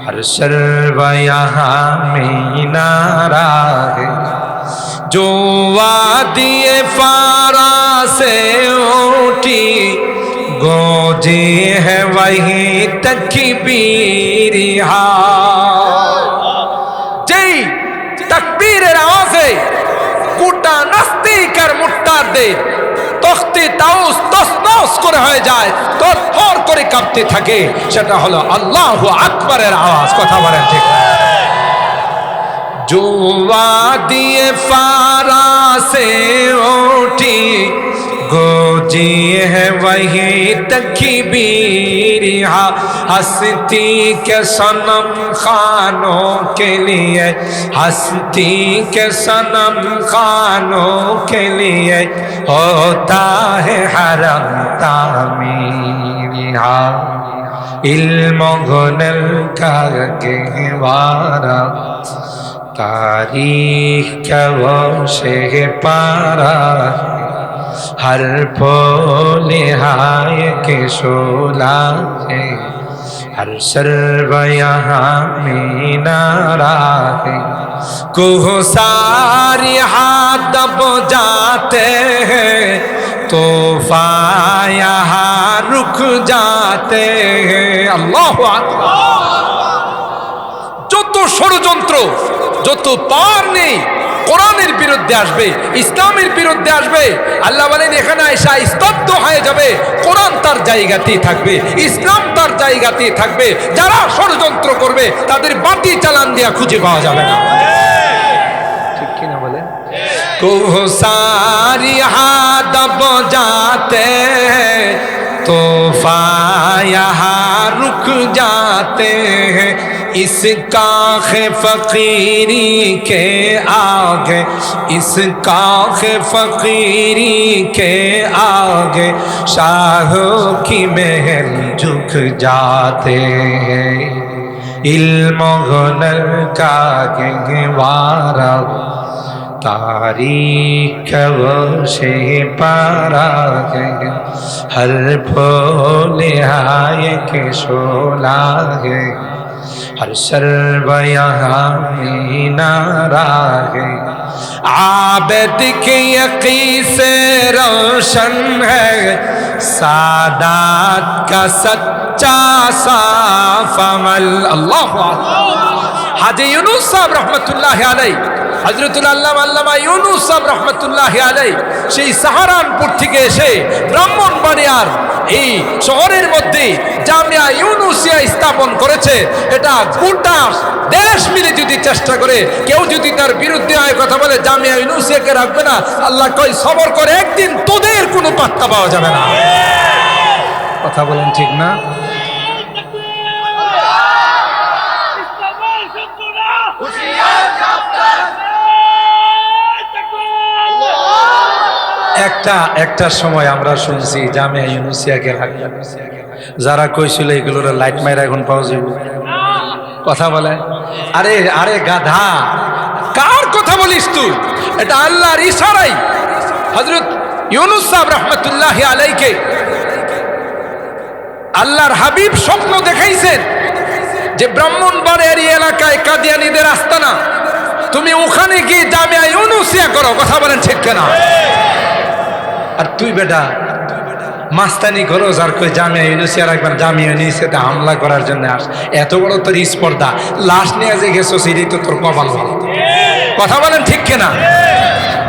हर सर्व यहाँ मीनारा है जो वादिए फारा से उठी गोजी है वही तकबीरिहा। जय तकबीरेर आवाजे গোটা নাস্তিক আর মুরতাদদের তখতে তাউস তসনস করে হয়ে যায়, তরতর করে কাঁপতে থাকে। সেটা হলো আল্লাহু আকবারের আওয়াজ। কথা বলেন ঠিক? जो वादी फारा से उठी गोजी है वही तकबीरिहा हस्ती के सनम खानों के लिए, हस्ती के सनम खानों के लिए होता है हरम तामीरिहा इल्म हुनर का गहवारा तारीख का वो से पारा हर फूल हाय के शोला है हर सर्व यहाँ मीनारा है कुह सारी हाथ दब जाते हैं तूफा यहाँ रुक जाते हैं। अल्लाहु আকবার। যত ষড়যন্ত্র, যত পার নেই কোরআনের বিরুদ্ধে আসবে, ইসলামের বিরুদ্ধে আসবে, আল্লাহ বলেন এখানে এসে স্তব্ধ হয়ে যাবে। কোরআন তার জায়গাতেই থাকবে, ইসলাম তার জায়গাতেই থাকবে। যারা ষড়যন্ত্র করবে তাদের বাতি চালান দিয়া খুঁজে পাওয়া যাবে না। ঠিক কিনা বলেন? কোহ সারি হাত দব जाते हैं तूफा यहाँ रुक जाते हैं इस काख फकीरी के आगे, इस काख फकीरी के आगे शाहों की महल झुक जाते हैं इल्म हुनर का गहवारा तारीख वो से पारा है हर फूल हाय के शोला है हर सर्व यहाँ मीनारा है आबिद के यकीन से रोशन है सादात का सच्चा साफ अमल। अल्लाह हाजी यूनुस साहब रहमतुल्लाह अलैह, হযরতুল আল্লামা ইউনুস সাহেব রহমাতুল্লাহি আলাইহি সেই সাহারানপুর থেকে এসে ব্রাহ্মণবাড়িয়ার এই শহরের মধ্যে জামিয়া ইউনুসিয়া স্থাপন করেছে, এটা গোটা দেশ মিলে যদি চেষ্টা করে কেউ যদি তার বিরুদ্ধে হয় কথা বলে জামিয়া ইউনুসিয়াকে রাখবে না, আল্লাহ কয় সবর করে, একদিন তোদের কোনো পাত্তা পাওয়া যাবে না। কথা বলেন ঠিক না? একটা সময় আমরা শুনছি জামিয়া ইউনুসিয়াকে রাখবেন, যারা কইছিল এগুলোর লাইট মাইরা এখন পাওয়া যাবে। কথা বলে আরে আরে গাধা, কার কথা বলিস তুই? এটা আল্লাহর ইশারাই হযরত ইউনুস সাহেব রাহমাতুল্লাহি আলাইহি আল্লাহর হাবিব স্বপ্ন দেখাইছেন যে ব্রাহ্মণবাড়িয়ার এলাকায় কাদিয়ানীদের আস্তানা, তুমি ওখানে গিয়ে জামিয়া ইউনুসিয়া করো। কথা বলেন ঠিক কিনা? আর তুই বেটা মাস্তানি করো, যার কই জামিয়া ইউনুসিয়া রাখবেন, জামিয়া ইউনুসিয়াতে হামলা করার জন্য আস। এত বড় তোর স্পর্ধা, লাশ নিয়ে যে গেছো সেটাই তো তোর কপাল ভালো। কথা বলেন ঠিক কিনা?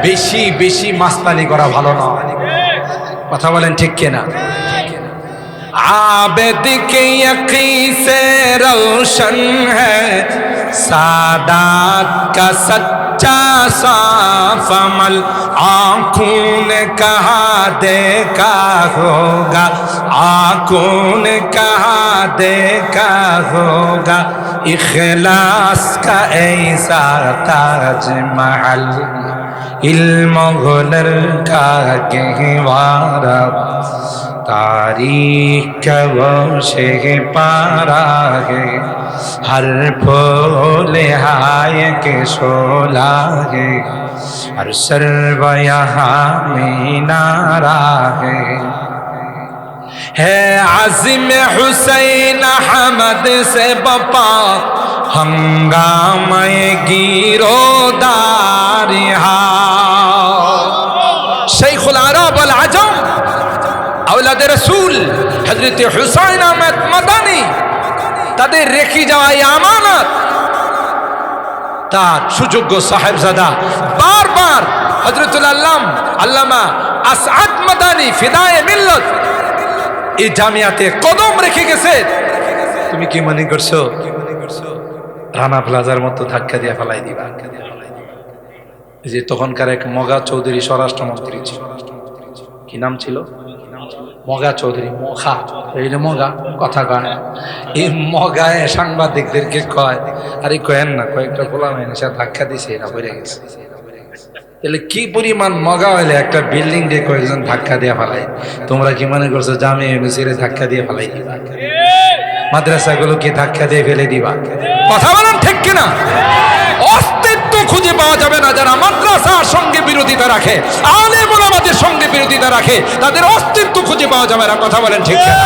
বেশি বেশি মাস্তানি করা ভালো না। কথা বলেন ঠিক কিনা? आबिद के यकी से रोशन है सादात का सच्चा साफ अमल, आँखों ने कहा देखा होगा, आँखों ने कहा देखा होगा, इखलास का ऐसा ताजमहल, इल्म हुनर का गहवारा, तारीख का वो शे पारा है, हर फूल हाय के शोला है, हर सर्व यहाँ मीनारा है आज़िम हुसैन अहमद से बपा हंगामे गिरोदारिहा, शेखुल अरब वल अजम औलाद रसूल हजरत हुसैन अहमद मदानी তাদের রেখে যাওয়া এই আমানত, তার সুযোগ্য সাহেবজাদা বারবার হযরতুল আল্লামা আসআদ মাদানী ফিদায়ে মিল্লাত এই জামিয়াতে কদম রেখে গেছে। তুমি কি মনে করছো রানা প্লাজার মতো ধাক্কা দিয়ে ফেলাই দিবা? এই যে তখনকার এক মগা চৌধুরী স্বরাষ্ট্রমন্ত্রী ছিল, কি নাম ছিল? মগা চৌধুরী, মখা, এই মগা কথা কয়। এই মগায় সাংবাদিকদেরকে কয়, আরে কয়েন না, কয়েকটা বলা হয় না, সে ধাক্কা দিছে, এটা পড়ে গেছে। তাহলে কি পরিমাণ মগা হইলে একটা বিল্ডিং দিয়ে কয়েকজন ধাক্কা দিয়ে ফেলাই? তোমরা কি মনে করছো জামিয়া ইউনুসিয়ারে ধাক্কা দিয়ে ফেলাই দিবা? মাদ্রাসাগুলো কি ধাক্কা দিয়ে ফেলে দিবা? কথা বলেন ঠিক কিনা? অস্তিত্ব খুঁজে পাওয়া যাবে না যারা মাদ্রাসার সঙ্গে বিরোধিতা রাখে, আলেম ওলামাদের সঙ্গে বিরোধিতা রাখে, তাদের অস্তিত্ব খুঁজে পাওয়া যাবে না। কথা বলেন ঠিক কিনা?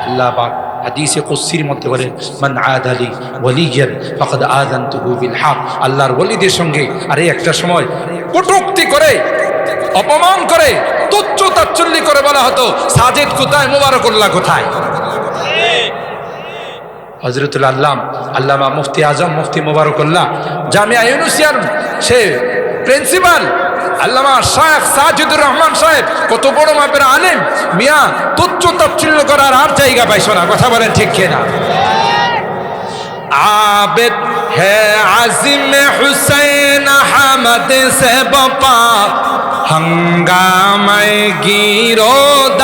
আল্লাহ পাক হাদিসে কুদসির মধ্যে বলেন, মান আদালি ওয়ালিয়ান ফাকাদ আযানতুহু বিল হক। আল্লাহর ওলিদের সঙ্গে আরে একটা সময় কটূক্তি করে, অপমান করে, তুচ্ছ তাচ্ছিল্য করে বলা হতো সাজেদ কোথায়, মুবারকুল্লাহ কোথায়। হযরতুল আল্লামা মুফতি আজম মুফতি মুবারকুল্লাহ জামিয়া ইউনুসিয়ার সে প্রিন্সিপাল আল্লামা শাইখ সাজিদুর রহমান সাহেব, কত বড় মাপের আলেম, মিয়া তুচ্ছ তাচ্ছিল্য করার আর জায়গা পাইছো না। কথা বলেন ঠিক কিনা? आबिद है आज़िम हुसैन अहमद से बपा हंगामे गिरोदारिहा,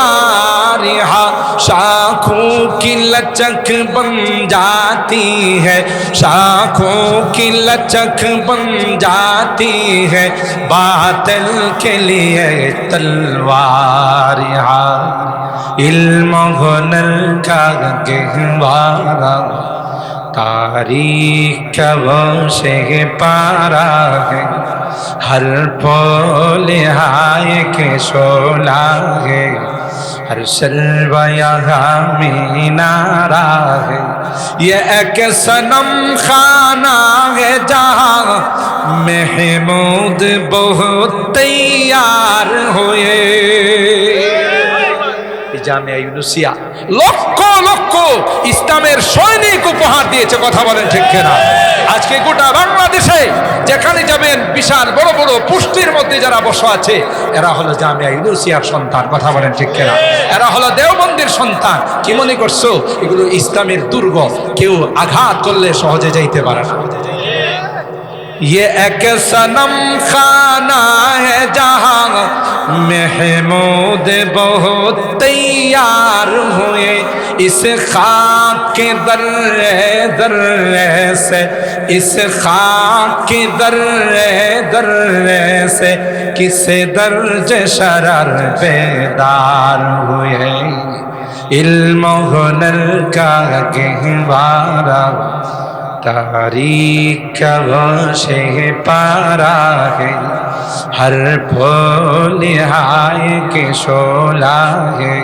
शाखों की लचक बन जाती है, शाखों की लचक बन जाती है, बातिल के लिए तलवार, इल्म हुनर का गहवारा, तारीख का वो शे पारा है, हर फूल हाय के शोला है, हर सर्व यहाँ मीनारा है, ये एक सनम खाना है जहाँ महमूद बहुत तैयार हुए। জামিয়া ইউনুসিয়া লক্ষ লক্ষ ইসলামের সৈনিক উপহার দিয়েছে। কথা বলেন ঠিক কিনা? আজকে গোটা বাংলাদেশে যেখানে যাবেন বিশাল বড় বড় পুষ্টির মধ্যে যারা বসে আছে এরা হলো জামিয়া ইউনুসিয়ার সন্তান। কথা বলেন ঠিক কিনা? এরা হলো দেওবন্দের সন্তান। কি মনে করছো এগুলো ইসলামের দুর্গ? কেউ আঘাত করলে সহজে যাইতে পারে না। ये एक सनम खाना है जहाँ महमूद बहुत तैयार हुए इस खाक के दर्रे दर्रे से इस खाक के दर्रे दर्रे से किसे दर्ज शरर बेदार हुए इल्म हुनर का गहवारा तारीख का वशे पारा है हर फूल हाय के शोला है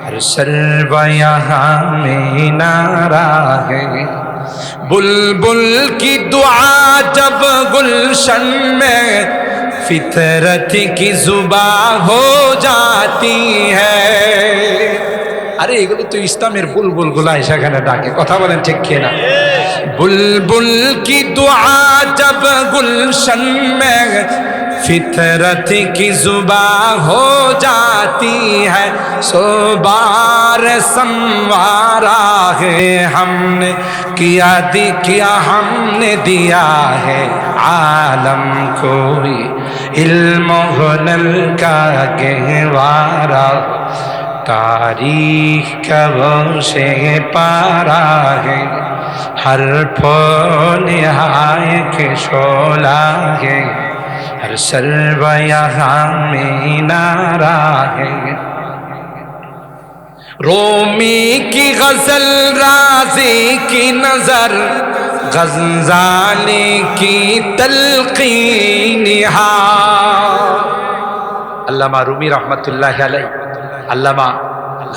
हर सर्व यहाँ में नारा है बुलबुल की दुआ जब गुलशन में फितरत की जुबा हो जाती है। अरे এগুলো তো ইসলামের বুলবুল গুলা সেখানে ডাকে। কথা বলেন ঠিক কিনা? बुलबुल की दुआ जब गुलशन में फितरत की जुबा हो जाती है सो बार संवारा है हमने किया हमने दिया है आलम कोई इल्म हुनर का गहवारा तारीख का वशे पारा है हर फूल हाय के शोला है हर सर्व यहाँ में नारा है। रोमी की गजल राजी की नजर गज़ाली की तलकीन अल्लामा रूमी रहमतुल्लाह अलैह अल्लामा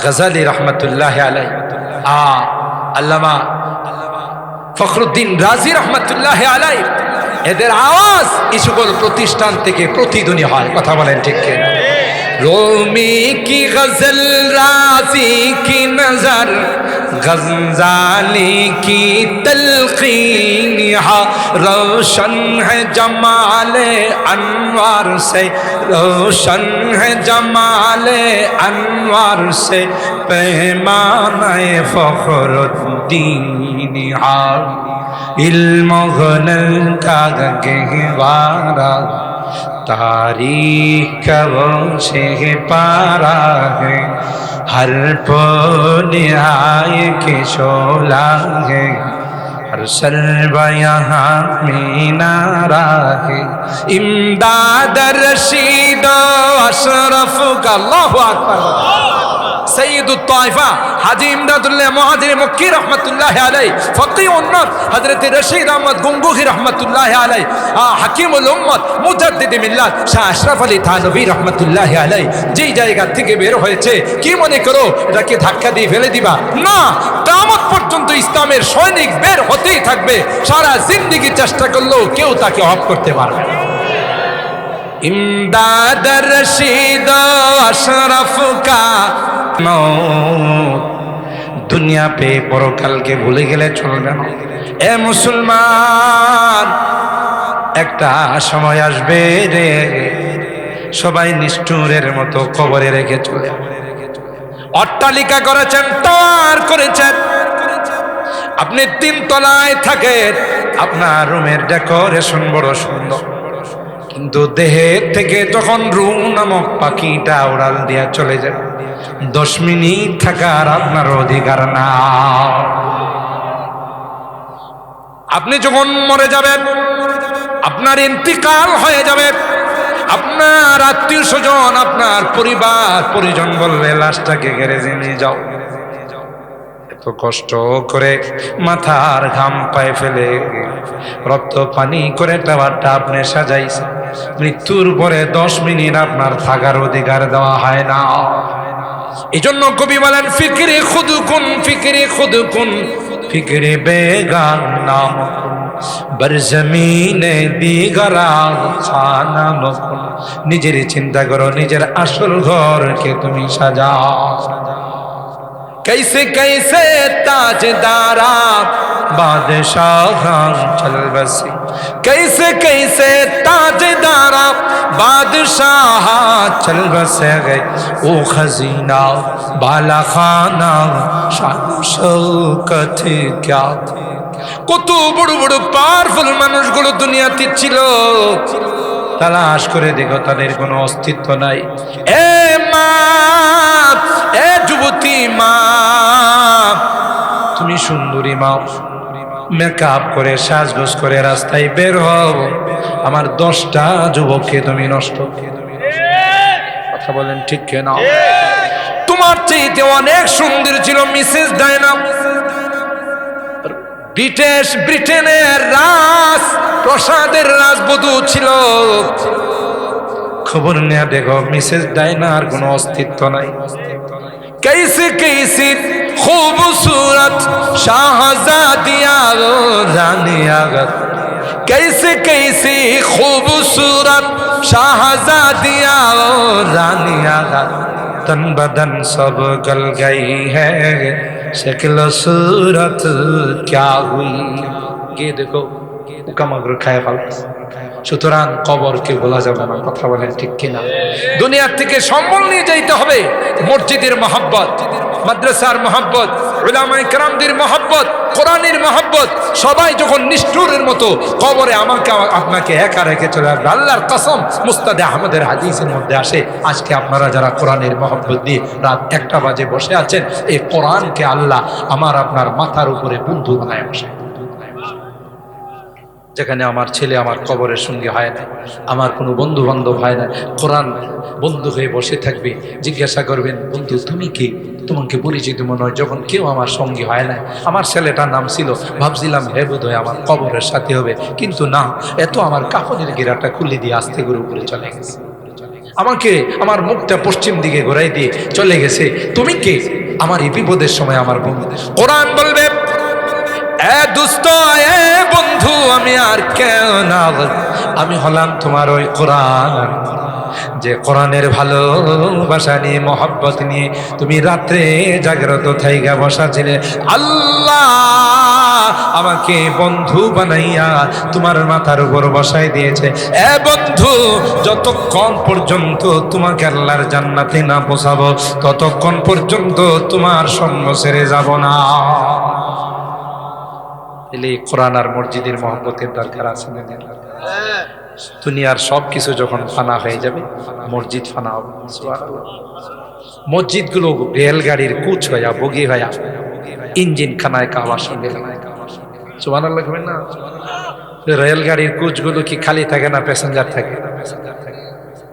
गज़ाली रहमतुल्लाह अलैह अल्लामा ফখরুদ্দিন রাজি রহমতুল্লাহ আলাইহি এদের আওয়াজ এই সকল প্রতিষ্ঠান থেকে প্রতিধ্বনি হয়। কথা বলেন ঠিক কি? রুমি কি গজল রাজি কি নজর गज़ाली की तलकीन रोशन है जमाल अनवार से रोशन है जमाल अनवार से पैमाने फ़खरुद्दीन इल्म हुनर का गहवारा तारीख का वशे पारा है हर फूल हाय के शोला है हर सर्व यहाँ में नारा है इमदाद रशीद अशरफ का अल्लाहु अकबर सैयदुत ताइफा हाजी इमदादुल्लाह मुहाजिर मक्की रहमतुल्लाह अलैह फकीह उन्नत हजरत रशीद अहमद गंगोही रहमतुल्लाह अलैह হাকিমুল উম্মত মুজাদ্দিদ মিল্লাত শাহ আশরাফ আলী থানভী রাহমাতুল্লাহি আলাইহি যেই জায়গা থেকে বের হয়েছে কি মনে করো এটাকে ধাক্কা দিয়ে ফেলে দিবা? না, কিয়ামত পর্যন্ত ইসলামের সৈনিক বের হতেই থাকবে। সারা জিন্দেগি চেষ্টা করলেও কেউ তাকে অফ করতে পারবে না। ইমদাদ রশিদ আশরাফ কা দুনিয়া পে পরকালকে ভুলে গেলে চলবে না। এ মুসলমান, একটা সময় আসবে রে সবাই নিষ্ঠুরের মতো কবরে রেখে চলে। অট্টালিকা করেছেন, টাওয়ার করেছেন, আপনি 3 তলায় থাকেন, আপনার রুমের ডেকোরেশন বড় সুন্দর, কিন্তু দেহের থেকে যখন রুহ নামক পাখিটা উড়াল দিয়া চলে যায় 10 মিনিট থাকার আপনার অধিকার না। আপনি যখন মরে যাবেন, আপনার ইন্তিকাল হয়ে যাবে, আপনার আত্মীয় স্বজন, আপনার পরিবার পরিজন বলবে লাশটাকে গ্যারেজে নিয়ে যাও। এত কষ্ট করে মাথার ঘাম পায়ে ফেলে রক্ত পানি করে টাওয়ারটা আপনি সাজাইছেন, মৃত্যুর পরে 10 মিনিট আপনার থাকার অধিকার দেওয়া হয় না। এই জন্য কবি বলেন ফিকরে খুদকুন, ফিকরে খুদকুন, ফিকরে বেগানা বরজমিনে দিগরা খানা মকুন। নিজের চিন্তা করো, নিজের আসল ঘরকে তুমি সাজাও। कैसे कैसे ताजदारा बादशाह चल बसे, कैसे कैसे ताजदारा बादशाह चल बसे गए, ओ खजीना बाला खाना शान शौकत क्या। কত বড় বড় পাওয়ারফুল মানুষগুলো দুনিয়াতে ছিল, তালাশ করে দেখো তাদের কোনো অস্তিত্ব নাই। এ মা, এ যুবতী মা, তুমি সুন্দরী মা, মেকআপ করে সাজগোজ করে রাস্তায় বের হও, আমার 10টা যুবককে তুমি নষ্ট। কথা বলেন ঠিক কিনা? তোমার চাইতে অনেক সুন্দর ছিল মিসেস ডায়না, ব্রিটেনের রাজ প্রসাদের রাজবধূ ছিল। খবর নেয়া দেখো মিসেস ডায়নার কোনো অস্তিত্ব নাই। कैसे कैसे खूबसूरत शाहजादिया रानिया, कैसे कैसे खूबसूरत शाहजादिया रानिया, तन बदन सब गल गई है, शक्ल सूरत क्या हुई। ये देखो পোকামাকড় খায় ফেলছে। সুতরাং কবরকে ভোলা যাবে না। কথা বলেন ঠিক কিনা? দুনিয়ার থেকে সম্বল নিয়ে যাইতে হবে। মসজিদের মহব্বত, মাদ্রাসার মহব্বত, উলামায়ে কেরামদের মহব্বত, কোরআনের মহব্বত, সবাই যখন নিষ্ঠুরের মতো কবরে আমাকে আপনাকে একা রেখে চলে আসবে। আল্লাহর কসম, মুস্তাদে আহমদের হাদিসের মধ্যে আসে, আজকে আপনারা যারা কোরআনের মহব্বত দিয়ে রাত 1টা বাজে বসে আছেন, এই কোরআনকে আল্লাহ আমার আপনার মাথার উপরে বন্ধু বানায় বসে। যেখানে আমার ছেলে আমার কবরের সঙ্গে হয় না, আমার কোনো বন্ধু বান্ধব হয় না, কোরআন বন্ধু হয়ে বসে থাকবে। জিজ্ঞাসা করবেন, বন্ধু তুমি কি? তোমাকে পরিচিত মনে হয়। যখন কেউ আমার সঙ্গী হয় না, আমার ছেলেটার নাম ছিল, ভাবছিলাম হে বোধ হয় আমার কবরের সাথে হবে, কিন্তু না, এত আমার কাফনের গিরাটা খুলে দিয়ে আস্তে করে উপরে চলে গেছে, আমাকে আমার মুখটা পশ্চিম দিকে ঘোরাই দিয়ে চলে গেছে। তুমি কে? আমার এই বিপদের সময় আমার বন্ধু। কোরআন বলবে, এ দুস্ত, এ বন্ধু, আমি আর কেউ না, আমি হলাম তোমার ওই কোরআন, যে কোরআনের ভালোবাসা নিয়ে মহব্বত নিয়ে তুমি রাত্রে জাগ্রত থাইগা বসা ছিলে। আল্লাহ আমাকে বন্ধু বানাইয়া তোমার মাথার উপর বসাই দিয়েছে। এ বন্ধু, যতক্ষণ পর্যন্ত তোমাকে আল্লাহর জান্নাতে না পৌঁছাবো, ততক্ষণ পর্যন্ত তোমার সঙ্গ ছেড়ে যাব না। এলে কোরআন আর মসজিদের মহব্বতের দরকার আছে না? দুনিয়ার সব কিছু যখন ফানা হয়ে যাবে, মসজিদ ফানা হবে। মসজিদগুলো রেলগাড়ির কুচ হইয়া, বগি হইয়া, ইঞ্জিন খানায় কাওয়ার সঙ্গে সুবহানাল্লাহ কইবেন না? রেলগাড়ির কোচগুলো কি খালি থাকে না প্যাসেঞ্জার থাকে?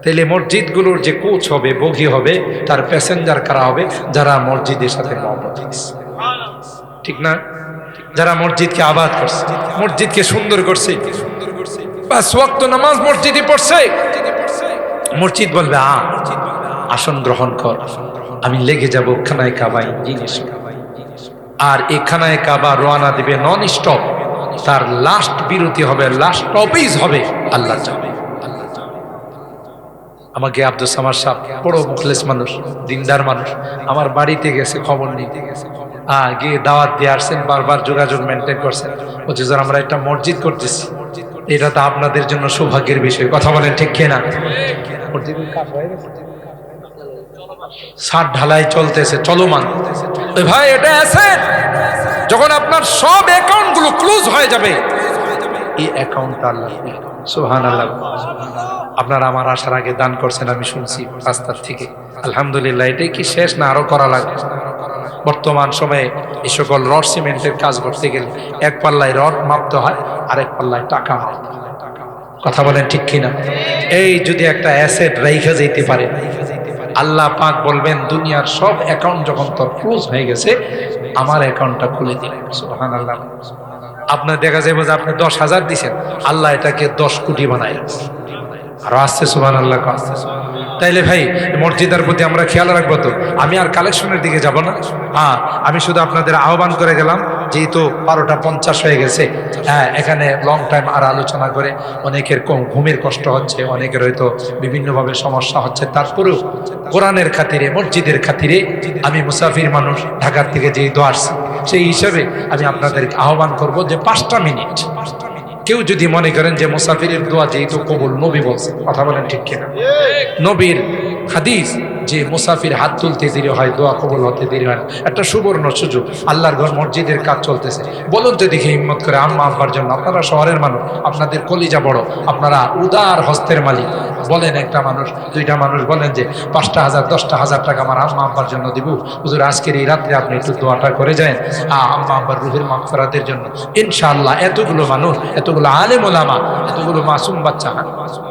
তাইলে মসজিদগুলোর যে কোচ হবে, বগি হবে, তার প্যাসেঞ্জার কারা হবে? যারা মসজিদের সাথে মহব্বত করছে, ঠিক না? যারা মসজিদকে আবাদ করছে, মসজিদকে সুন্দর করছে, 5 ওয়াক্ত নামাজ মসজিদে পড়ছে, মসজিদ বলবে আসন গ্রহণ কর, আমি লেগে যাব খানায় কাবা ইঞ্জিনের। আর এই খানায় কাবা রওনা দিবে নন স্টপ, তার লাস্ট বিরতি হবে, লাস্ট স্টপেজ হবে আল্লাহ যাবে। আমাকে আব্দুল সামাদ সাহেব, বড় মুখলেস মানুষ, দিনদার মানুষ, আমার বাড়িতে গেছে খবর নিতে, গিয়ে দাওয়াত দিয়ে আসছেন, বারবার যোগাযোগ মেনটেন করছেন, বলছে স্যার আমরা একটা মসজিদ করতেছি, এটা তো আপনাদের জন্য সৌভাগ্যের বিষয়। কথা বলেন ঠিক কিনা? ছাদ ঢালাই চলতেছে, চলমান। ভাই এটা আছে, যখন আপনার সব অ্যাকাউন্ট গুলো ক্লোজ হয়ে যাবে, এই অ্যাকাউন্ট আল্লাহ। সুবহানাল্লাহ। আপনারা আমার আসার আগে দান করছেন, আমি শুনছি রাস্তার থেকে, আলহামদুলিল্লাহ। এটাই কি শেষ না আরো করা লাগবে? বর্তমান সময়ে এই সকল রড সিমেন্টের কাজ করতে গেলে এক পাল্লায় রড মাপতে হয়, আরেক পাল্লায় টাকা হয়। কথা বলেন ঠিক কিনা? এই যদি একটা অ্যাসেট রাইখা যেতে পারে, আল্লাহ পাক বলবেন দুনিয়ার সব অ্যাকাউন্ট যখন তোর ক্লোজ হয়ে গেছে, আমার অ্যাকাউন্টটা খুলে দিলেন। সুবহানাল্লাহ। আপনার দেখা যাবে যে আপনি 10,000 দিচ্ছেন, আল্লাহ এটাকে 10 কোটি বানায় রাখছে। আর আসছে সুবহানাল্লাহ। তাইলে ভাই মসজিদের প্রতি আমরা খেয়াল রাখবো তো। আমি আর কালেকশনের দিকে যাব না, আমি শুধু আপনাদের আহ্বান করে গেলাম, যেহেতু 12টা 50 হয়ে গেছে, হ্যাঁ, এখানে লং টাইম আর আলোচনা করে অনেকের ঘুমের কষ্ট হচ্ছে, অনেকের হয়তো বিভিন্নভাবে সমস্যা হচ্ছে, তারপরেও কোরআনের খাতিরে, মসজিদের খাতিরে আমি মুসাফির মানুষ, ঢাকার থেকে যেহেতু আসছি, সেই হিসাবে আমি আপনাদের আহ্বান করব যে 5টা মিনিট কেউ যদি মনে করেন যে মুসাফিরের দোয়া যেহেতু কবুল, নবী বলছে, কথা বলেন ঠিক কিনা? নবীর হাদিস যে মুসাফির হাত তুলতে দেরি হয়, দোয়া কবুল হতে দেরি হয়, একটা সুবর্ণ সুযোগ। আল্লাহর ঘর মসজিদের কাজ চলতেছে, বলুন তো দেখি হিম্মত করে আম্মা আব্বার জন্য। আপনারা শহরের মানুষ, আপনাদের কলিজা বড়, আপনারা উদার হস্তের মালিক, বলেন একটা মানুষ, 2টা মানুষ বলেন যে 5টা হাজার 10টা হাজার টাকা আমার আম্মা আব্বার জন্য দিব, হুজুর আজকের এই রাত্রে আপনি একটু দোয়াটা করে যায় আম্মা আব্বার রুহের মাগফিরাতের জন্য। ইনশাআল্লাহ এতগুলো মানুষ, এতগুলো আলেম ওলামা, এতগুলো মাসুম বাচ্চা